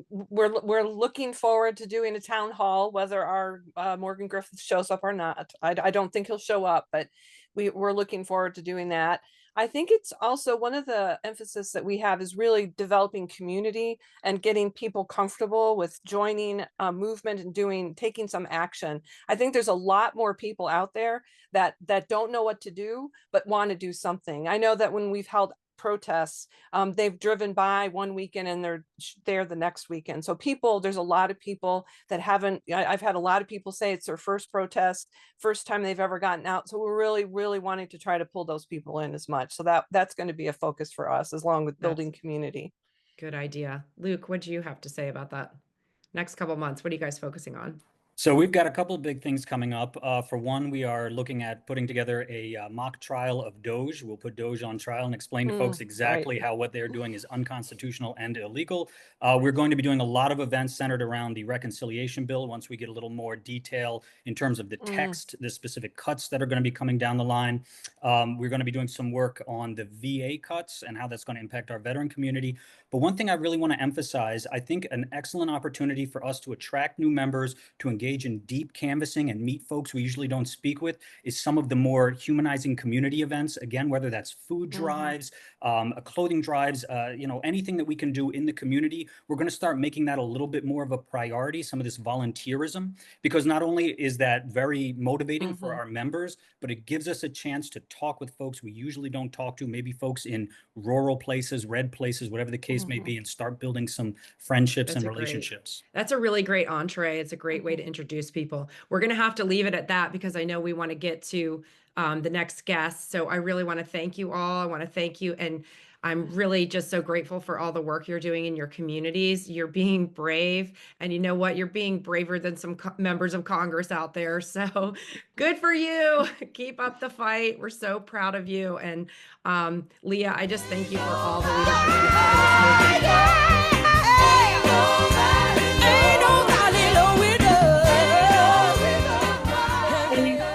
we're looking forward to doing a town hall, whether our Morgan Griffith shows up or not. I don't think he'll show up, but we're looking forward to doing that. I think it's also one of the emphasis that we have is really developing community and getting people comfortable with joining a movement and taking some action. I think there's a lot more people out there that don't know what to do, but want to do something. I know that when we've held protests, they've driven by one weekend and they're there the next weekend. So there's a lot of people that haven't, I've had a lot of people say it's their first protest, first time they've ever gotten out. So we're really, really wanting to try to pull those people in as much. So that's going to be a focus for us, as long with building community. Good idea. Luke, what do you have to say about that? Next couple months, what are you guys focusing on? So we've got a couple of big things coming up. For one, we are looking at putting together a mock trial of Doge. We'll put Doge on trial and explain to folks exactly how what they're doing is unconstitutional and illegal. We're going to be doing a lot of events centered around the reconciliation bill once we get a little more detail in terms of the text, the specific cuts that are going to be coming down the line. We're going to be doing some work on the VA cuts and how that's going to impact our veteran community. But one thing I really want to emphasize, I think an excellent opportunity for us to attract new members, to engage in deep canvassing and meet folks we usually don't speak with, is some of the more humanizing community events. Again, whether that's food drives, clothing drives, anything that we can do in the community, we're going to start making that a little bit more of a priority, some of this volunteerism, because not only is that very motivating for our members, but it gives us a chance to talk with folks we usually don't talk to, maybe folks in rural places, red places, whatever the case may be, and start building some friendships and relationships. That's a really great entree. It's a great way to introduce people. We're going to have to leave it at that because I know we want to get to the next guest. So I really want to thank you all. I want to thank you. And I'm really just so grateful for all the work you're doing in your communities. You're being brave. And you know what? You're being braver than some members of Congress out there. So good for you. Keep up the fight. We're so proud of you. And Leah, I just thank you for all the leadership you have in this movement.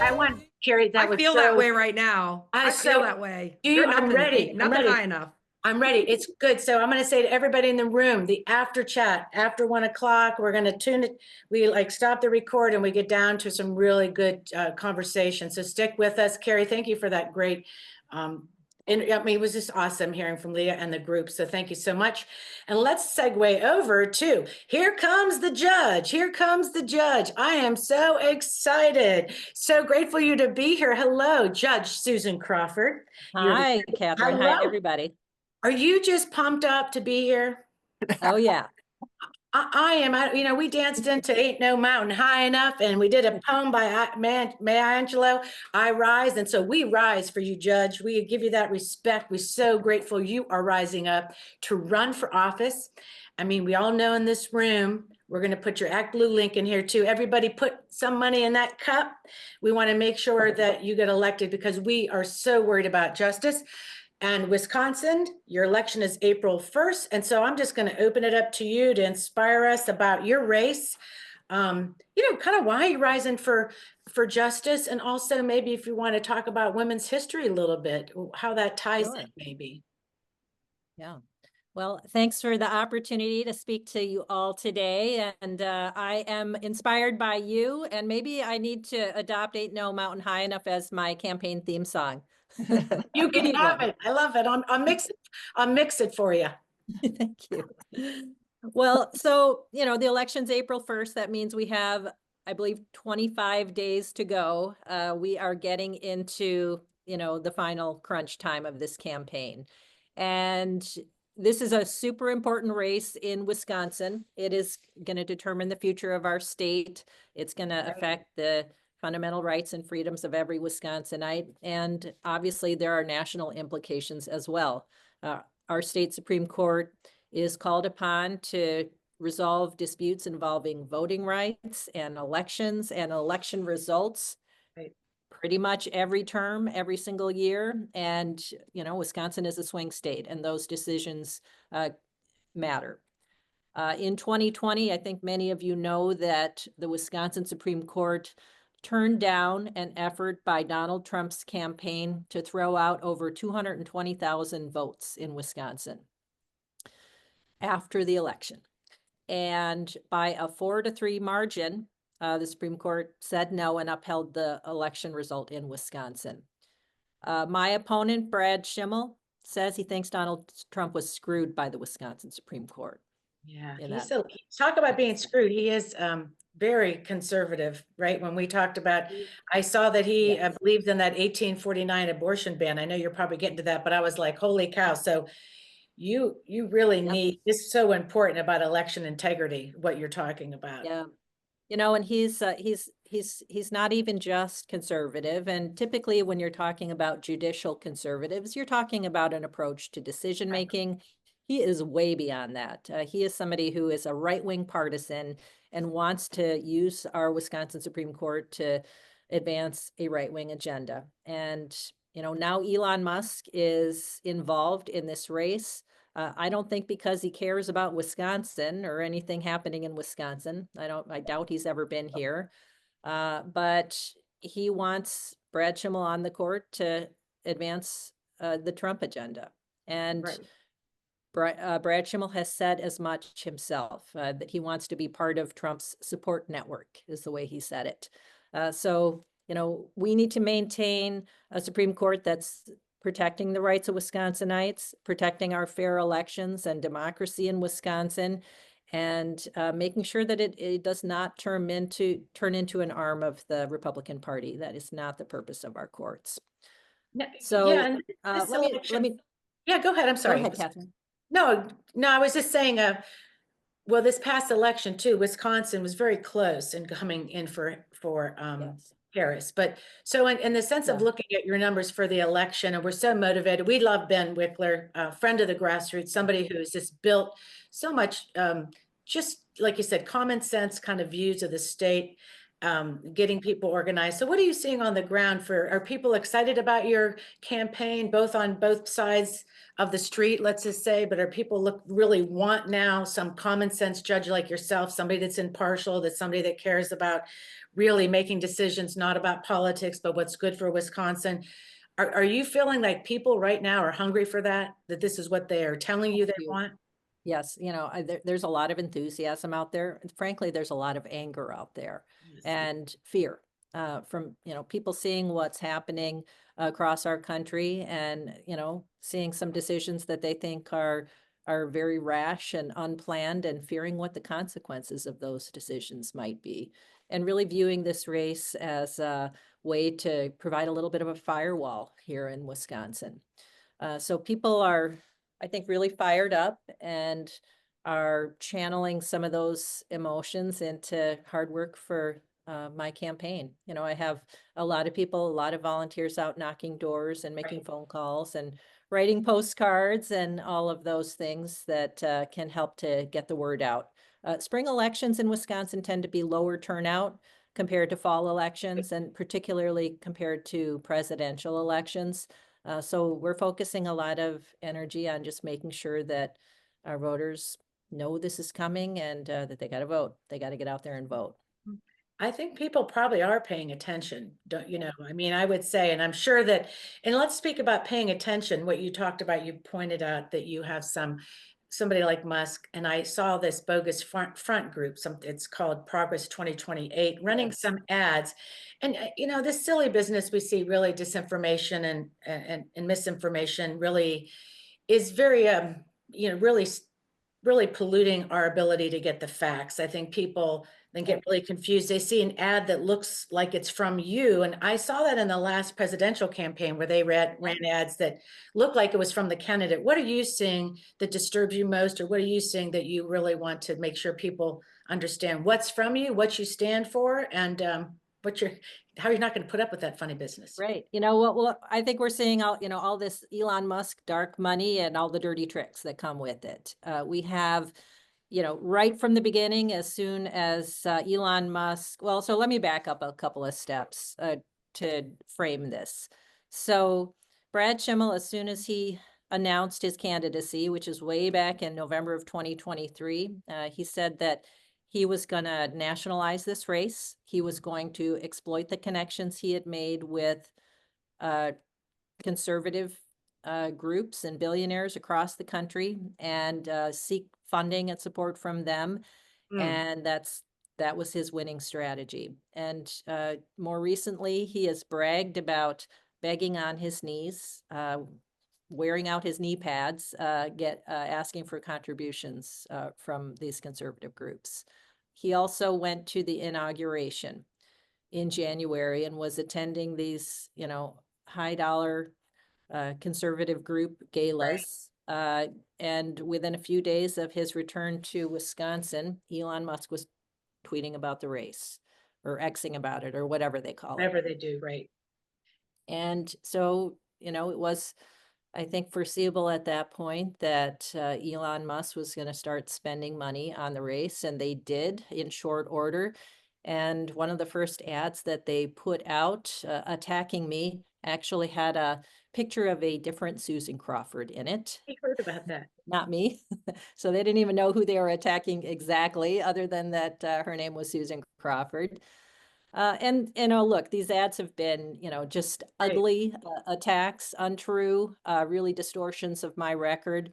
I want Carrie. I feel that way right now. I feel that way. I'm ready. Nothing high enough. I'm ready. It's good. So I'm going to say to everybody in the room, the after chat after 1 o'clock, we're going to tune it. We stop the record and we get down to some really good conversation. So stick with us. Carrie, thank you for that great and I mean, it was just awesome hearing from Leah and the group. So thank you so much. And let's segue over to Here Comes the Judge. Here comes the judge. I am so excited. So grateful you to be here. Hello, Judge Susan Crawford. Hi, Catherine. Hello. Hi, everybody. Are you just pumped up to be here? Oh, yeah. I am. We danced into Ain't No Mountain High Enough, and we did a poem by Maya Angelou, I Rise. And so we rise for you, Judge. We give you that respect. We're so grateful you are rising up to run for office. I mean, we all know in this room, we're going to put your Act Blue link in here too. Everybody put some money in that cup. We want to make sure that you get elected because we are so worried about justice. And Wisconsin, your election is April 1st. And so I'm just going to open it up to you to inspire us about your race. Kind of why you're rising for justice. And also maybe if you want to talk about women's history a little bit, how that ties in maybe. Yeah. Well, thanks for the opportunity to speak to you all today. And I am inspired by you. And maybe I need to adopt Ain't No Mountain High Enough as my campaign theme song. You can have it. I love it. I'll mix it for you. Thank you. Well, so, the election's April 1st. That means we have, I believe, 25 days to go. We are getting into, the final crunch time of this campaign. And this is a super important race in Wisconsin. It is going to determine the future of our state. It's going to affect the fundamental rights and freedoms of every Wisconsinite. And obviously there are national implications as well. Our state Supreme Court is called upon to resolve disputes involving voting rights and elections and election results pretty much every term, every single year. And, Wisconsin is a swing state and those decisions matter. In 2020, I think many of you know that the Wisconsin Supreme Court turned down an effort by Donald Trump's campaign to throw out over 220,000 votes in Wisconsin after the election. And by a 4-3 margin, the Supreme Court said no and upheld the election result in Wisconsin. My opponent, Brad Schimmel, says he thinks Donald Trump was screwed by the Wisconsin Supreme Court. Yeah, talk about being screwed. He is very conservative, right? When we talked about, I saw that he Yes. believed in that 1849 abortion ban. I know you're probably getting to that, but I was like, holy cow. So you really Yep. need, it's so important about election integrity, what you're talking about. Yeah. You know, and he's not even just conservative. And typically when you're talking about judicial conservatives, you're talking about an approach to decision making. He is way beyond that. He is somebody who is a right-wing partisan and wants to use our Wisconsin Supreme Court to advance a right-wing agenda. And, you know, now Elon Musk is involved in this race. I don't think because he cares about Wisconsin or anything happening in Wisconsin. I doubt he's ever been here. But he wants Brad Schimmel on the court to advance the Trump agenda. And Brad Schimmel has said as much himself, that he wants to be part of Trump's support network, is the way he said it. So, you know, we need to maintain a Supreme Court that's protecting the rights of Wisconsinites, protecting our fair elections and democracy in Wisconsin, and making sure that it does not turn into an arm of the Republican Party. That is not the purpose of our courts. So Yeah, and this let election- me Yeah, go ahead. I'm sorry. Go ahead, Catherine. No, I was just saying, well, this past election too, Wisconsin was very close in coming in for Yes. Harris. But so in the sense of Yeah. looking at your numbers for the election, and we're so motivated. We love Ben Wickler, a friend of the grassroots, somebody who's just built so much, just like you said, common sense kind of views of the state, getting people organized. So what are you seeing on the ground are people excited about your campaign, both on both sides of the street, let's just say, but are people really want now some common sense judge like yourself, somebody that's impartial, that's somebody that cares about really making decisions, not about politics, but what's good for Wisconsin? Are you feeling like people right now are hungry for that this is what they are telling you they want? Yes, you know, there's a lot of enthusiasm out there. And frankly, there's a lot of anger out there and fear from, you know, people seeing what's happening across our country and, you know, seeing some decisions that they think are very rash and unplanned and fearing what the consequences of those decisions might be. And really viewing this race as a way to provide a little bit of a firewall here in Wisconsin. So people are, I think, really fired up and are channeling some of those emotions into hard work for my campaign. You know, I have a lot of people, a lot of volunteers out knocking doors and making phone calls and writing postcards and all of those things that can help to get the word out. Spring elections in Wisconsin tend to be lower turnout compared to fall elections and particularly compared to presidential elections. So we're focusing a lot of energy on just making sure that our voters know this is coming and that they got to vote. They got to get out there and vote. I think people probably are paying attention, don't you know? I mean, I would say, and I'm sure that, and let's speak about paying attention. What you talked about, you pointed out that you have somebody like Musk, and I saw this bogus front group, it's called Progress 2028, running some ads. And you know, this silly business we see, really disinformation and misinformation really is very you know, really polluting our ability to get the facts. I think people then get really confused. They see an ad that looks like it's from you. And I saw that in the last presidential campaign where they ran ads that looked like it was from the candidate. What are you seeing that disturbs you most? Or what are you seeing that you really want to make sure people understand what's from you, what you stand for, and how you're not going to put up with that funny business? Right. You know what? Well, I think we're seeing all this Elon Musk dark money and all the dirty tricks that come with it. We have, you know, right from the beginning, as soon as Elon Musk, well, so let me back up a couple of steps to frame this. So Brad Schimmel, as soon as he announced his candidacy, which is way back in November of 2023, he said that he was going to nationalize this race. He was going to exploit the connections he had made with conservative groups and billionaires across the country and seek funding and support from them. And that was his winning strategy. And more recently, he has bragged about begging on his knees, wearing out his knee pads, asking for contributions from these conservative groups. he also went to the inauguration in January and was attending these, you know, high dollar conservative group galas. And within a few days of his return to Wisconsin, Elon Musk was tweeting about the race or Xing about it or whatever they call it. Whatever they do, right. And so, you know, it was, I think, foreseeable at that point that Elon Musk was going to start spending money on the race, and they did in short order. And one of the first ads that they put out attacking me actually had a picture of a different Susan Crawford in it. I heard about that. Not me. So they didn't even know who they were attacking exactly, other than that her name was Susan Crawford. And, you know, look, these ads have been, you know, just ugly attacks, untrue, really distortions of my record.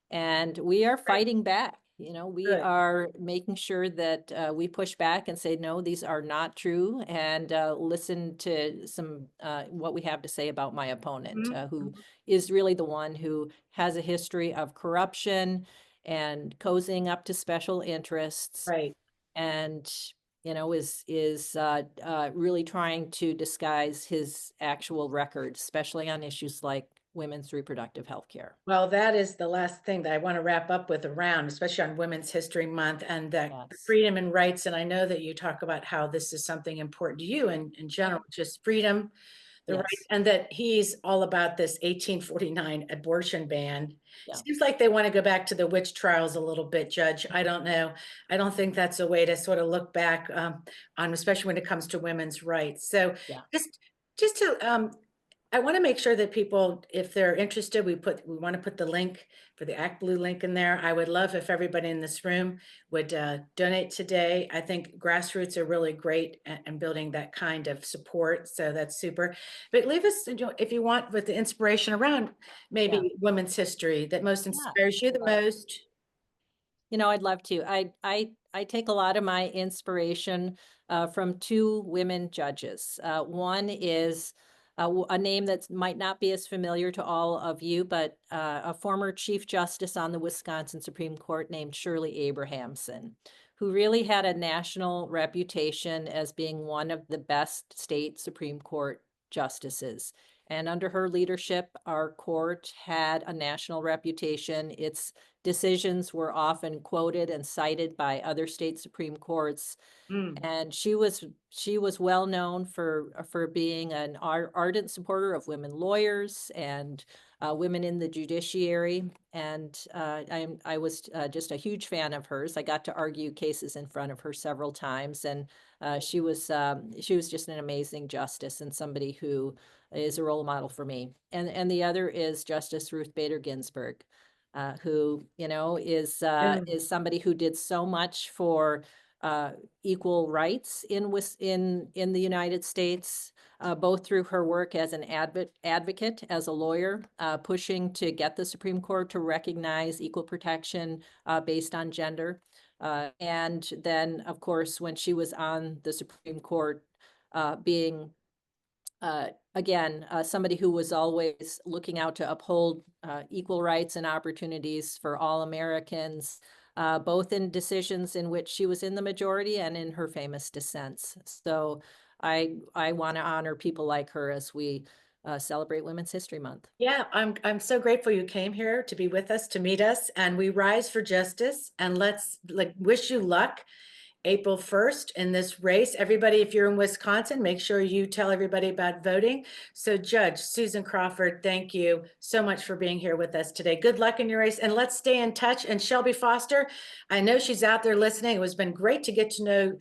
And we are fighting back. You know, we Good. are making sure that we push back and say, no, these are not true, and listen to some what we have to say about my opponent, who is really the one who has a history of corruption and cozying up to special interests. Right. And, you know, is really trying to disguise his actual record, especially on issues like women's reproductive health care. Well, that is the last thing that I want to wrap up with around, especially on Women's History Month and that freedom and rights. And I know that you talk about how this is something important to you and in general, just freedom, the right, and that he's all about this 1849 abortion ban. Seems like they want to go back to the witch trials a little bit, Judge. I don't know. I don't think that's a way to sort of look back on, especially when it comes to women's rights. So just to I want to make sure that people, if they're interested, we want to put the link for the Act Blue link in there. I would love if everybody in this room would donate today. I think grassroots are really great at building that kind of support. So that's super. But leave us, if you want, with the inspiration around maybe women's history that most inspires you the most. You know, I'd love to. I take a lot of my inspiration from two women judges. One is a name that might not be as familiar to all of you, but a former Chief Justice on the Wisconsin Supreme Court named Shirley Abrahamson, who really had a national reputation as being one of the best state Supreme Court justices. And under her leadership, our court had a national reputation. Its decisions were often quoted and cited by other state Supreme Courts. And she was well known for being an ardent supporter of women lawyers and women in the judiciary. And I was just a huge fan of hers. I got to argue cases in front of her several times, and she was just an amazing justice and somebody who is a role model for me. And the other is Justice Ruth Bader Ginsburg, who, you know, is somebody who did so much for equal rights in the United States, both through her work as an advocate, as a lawyer, pushing to get the Supreme Court to recognize equal protection based on gender. And then, of course, when she was on the Supreme Court, being again, somebody who was always looking out to uphold equal rights and opportunities for all Americans, both in decisions in which she was in the majority and in her famous dissents. So I want to honor people like her as we celebrate Women's History Month. Yeah, I'm so grateful you came here to be with us, to meet us, and we rise for justice. And let's wish you luck April 1st in this race. Everybody, if you're in Wisconsin, make sure you tell everybody about voting. So Judge Susan Crawford, thank you so much for being here with us today. Good luck in your race, and let's stay in touch. And Shelby Foster, I know she's out there listening. It has been great to get to know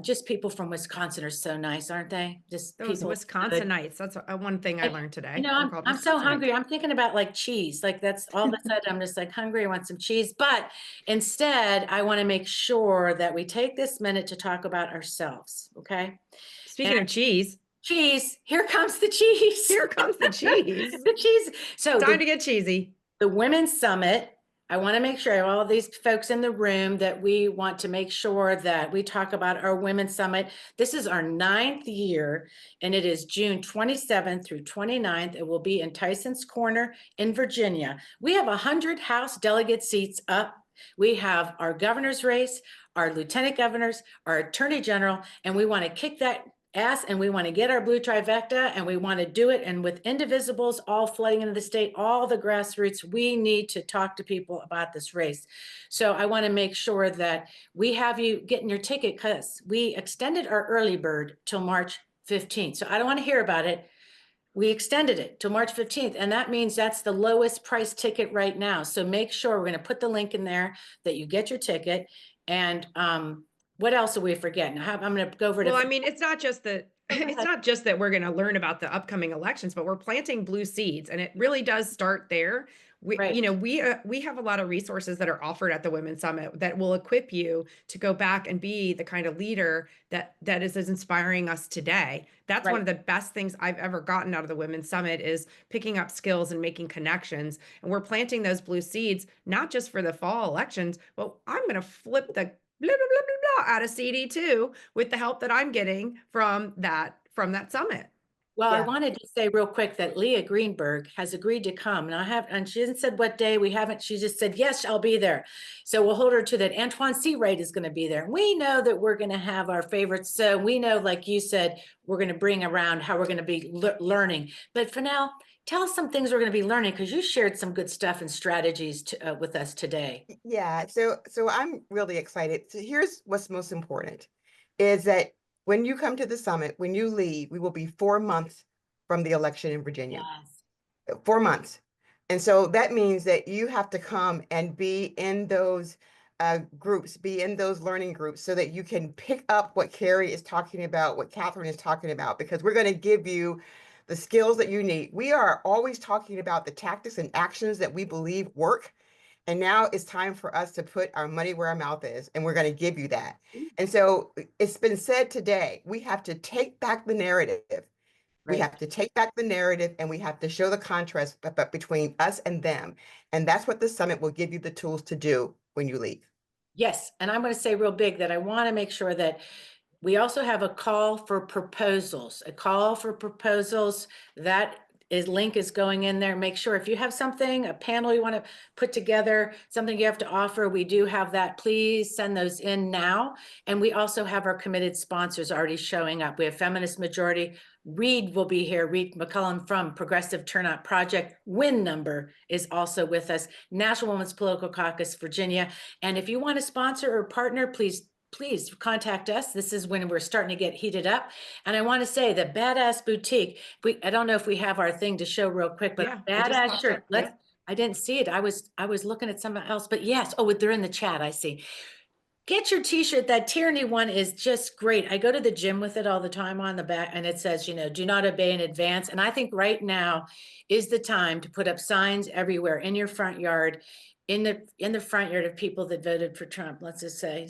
just people from Wisconsin are so nice, aren't they? Just those people Wisconsinites. That's one thing I learned today. You know, I'm so hungry. I'm thinking about like cheese. Like that's all of a sudden I'm just like hungry. I want some cheese. But instead, I want to make sure that we take this minute to talk about ourselves. Okay. Speaking of cheese. Cheese. Here comes the cheese. Here comes the cheese. The cheese. So time to get cheesy. The Women's Summit. I want to make sure all of these folks in the room that we want to make sure that we talk about our Women's Summit. This is our 9th year, and it is June 27th through 29th. It will be in Tyson's Corner in Virginia. We have 100 House delegate seats up. We have our governor's race, our lieutenant governors, our attorney general, and we want to kick that ass, and we want to get our blue trifecta, and we want to do it. And with Indivisibles all flooding into the state, all the grassroots, we need to talk to people about this race. So I want to make sure that we have you getting your ticket, because we extended our early bird till March 15th. So I don't want to hear about it. We extended it to March 15th, and that means that's the lowest price ticket right now. So make sure, we're going to put the link in there that you get your ticket. And what else are we forgetting? I'm going to go over to. Well, I mean, it's not just that it's not just that we're going to learn about the upcoming elections, but we're planting blue seeds, and it really does start there. Right. You know, we have a lot of resources that are offered at the Women's Summit that will equip you to go back and be the kind of leader that is inspiring us today. That's Right. one of the best things I've ever gotten out of the Women's Summit, is picking up skills and making connections. And we're planting those blue seeds, not just for the fall elections, but I'm going to flip the blah, blah, blah, blah, blah out of CD too, with the help that I'm getting from that summit. Well, I Yeah. wanted to say real quick that Leah Greenberg has agreed to come, and she hasn't said what day. She just said, yes, I'll be there. So we'll hold her to that. Antoine Seawright is going to be there. We know that we're going to have our favorites. So we know, like you said, we're going to bring around how we're going to be learning. But for now, tell us some things we're going to be learning, because you shared some good stuff and strategies with us today. Yeah, so I'm really excited. So here's what's most important, is that when you come to the summit, when you leave, we will be 4 months from the election in Virginia. Yes. 4 months. And so that means that you have to come and be in those groups, be in those learning groups, so that you can pick up what Carrie is talking about, what Catherine is talking about, because we're going to give you the skills that you need. We are always talking about the tactics and actions that we believe work. And now it's time for us to put our money where our mouth is, and we're going to give you that. And so it's been said today, we have to take back the narrative. We Right. have to take back the narrative, and we have to show the contrast between us and them. And that's what the summit will give you the tools to do when you leave. Yes, and I'm going to say real big that I want to make sure that we also have a call for proposals, that link is going in there. Make sure if you have something, a panel you want to put together, something you have to offer, we do have that. Please send those in now. And we also have our committed sponsors already showing up. We have Feminist Majority. Reed will be here. Reed McCullum from Progressive Turnout Project. Win Number is also with us. National Women's Political Caucus, Virginia. And if you want to sponsor or partner, please contact us. This is when we're starting to get heated up. And I want to say the Badass Boutique, I don't know if we have our thing to show real quick, but Yeah, it just Badass popped shirt. up, yeah. I didn't see it. I was looking at something else, but yes. Oh, they're in the chat. I see. Get your t-shirt. That tyranny one is just great. I go to the gym with it all the time on the back, and it says, do not obey in advance. And I think right now is the time to put up signs everywhere in your front yard, in the front yard of people that voted for Trump. Let's just say,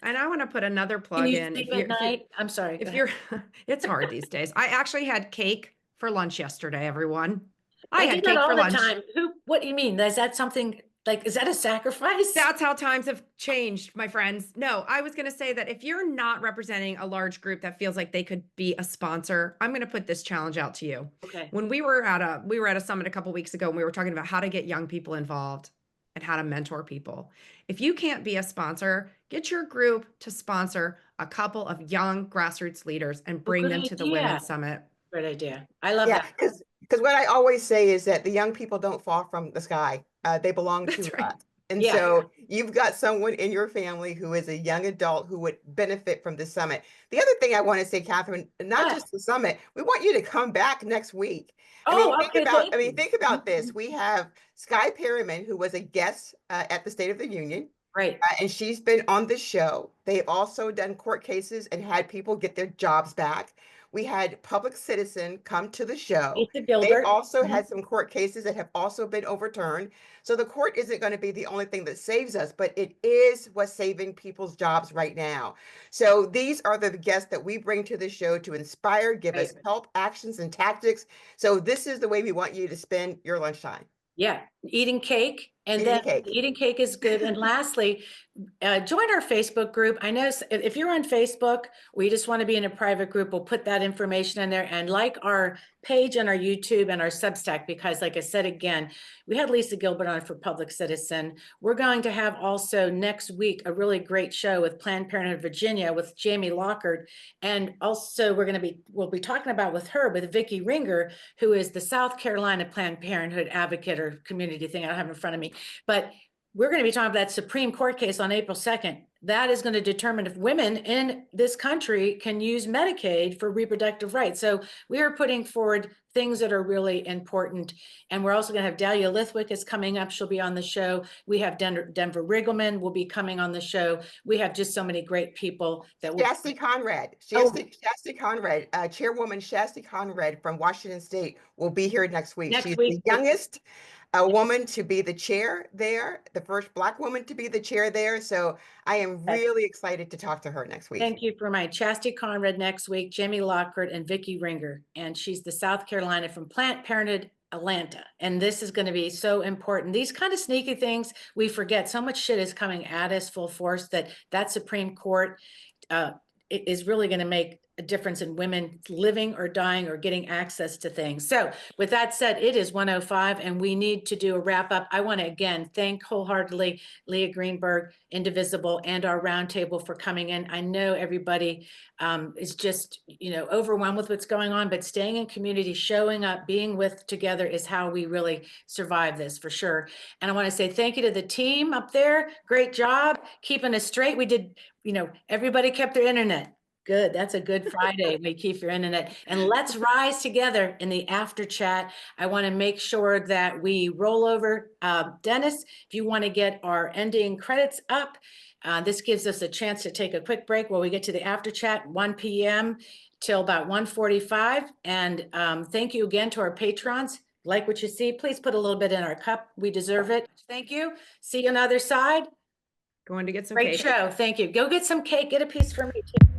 And I want to put another plug Can you in. sleep at night? I'm sorry. If you're, it's hard these days. I actually had cake for lunch yesterday, everyone. I do had that cake all for the lunch. time. What do you mean? Is that something is that a sacrifice? That's how times have changed, my friends. No, I was going to say that if you're not representing a large group that feels like they could be a sponsor, I'm going to put this challenge out to you. Okay. When we were at a summit a couple weeks ago, and we were talking about how to get young people involved and how to mentor people. If you can't be a sponsor, get your group to sponsor a couple of young grassroots leaders and bring them to the Women's Summit. Great idea. I love that. Because what I always say is that the young people don't fall from the sky. They belong to us. And so you've got someone in your family who is a young adult who would benefit from the summit. The other thing I want to say, Catherine, not just the summit, we want you to come back next week. Think about this. We have Sky Perryman, who was a guest at the State of the Union. Right. And she's been on the show. They've also done court cases and had people get their jobs back. We had Public Citizen come to the show. They've also had some court cases that have also been overturned. So the court isn't going to be the only thing that saves us, but it is what's saving people's jobs right now. So these are the guests that we bring to the show to inspire, give us help, actions, and tactics. So this is the way we want you to spend your lunchtime. Yeah, eating cake And Eating then cake. eating cake is good. And lastly, join our Facebook group. I know if you're on Facebook, or you just want to be in a private group, we'll put that information in there, and like our page on our YouTube and our Substack, because like I said, again, we had Lisa Gilbert on for Public Citizen. We're going to have also next week a really great show with Planned Parenthood Virginia with Jamie Lockhart. And also we'll be talking about with Vicki Ringer, who is the South Carolina Planned Parenthood advocate or community thing I don't have in front of me. But we're going to be talking about that Supreme Court case on April 2nd. That is going to determine if women in this country can use Medicaid for reproductive rights. So we are putting forward things that are really important. And we're also going to have Dahlia Lithwick is coming up. She'll be on the show. We have Denver Riggleman will be coming on the show. We have just so many great people that will. Shasti Conrad, Oh. Shasti Conrad, Chairwoman Shasti Conrad from Washington State will be here next week. Next She's week. the youngest woman to be the chair there, the first Black woman to be the chair there. So I am really excited to talk to her next week. Thank you for my Chastity Conrad next week, Jamie Lockhart and Vicki Ringer. And she's the South Carolina from Planned Parenthood Atlanta. And this is going to be so important. These kind of sneaky things we forget. So much shit is coming at us full force that Supreme Court is really going to make a difference in women living or dying or getting access to things. So with that said, it is 1:05 and we need to do a wrap up. I want to again thank wholeheartedly Leah Greenberg, Indivisible, and our roundtable for coming in. I know everybody is just, overwhelmed with what's going on, but staying in community, showing up, being with together is how we really survive this for sure. And I want to say thank you to the team up there. Great job keeping us straight. We did, everybody kept their internet. Good. That's a good Friday. We keep your internet. And let's rise together in the after chat. I want to make sure that we roll over. Dennis, if you want to get our ending credits up, this gives us a chance to take a quick break while we get to the after chat, 1 p.m. till about 1:45. And thank you again to our patrons. Like what you see, please put a little bit in our cup. We deserve it. Thank you. See you on the other side. Going to get some Great cake. show. Thank you. Go get some cake. Get a piece for me too.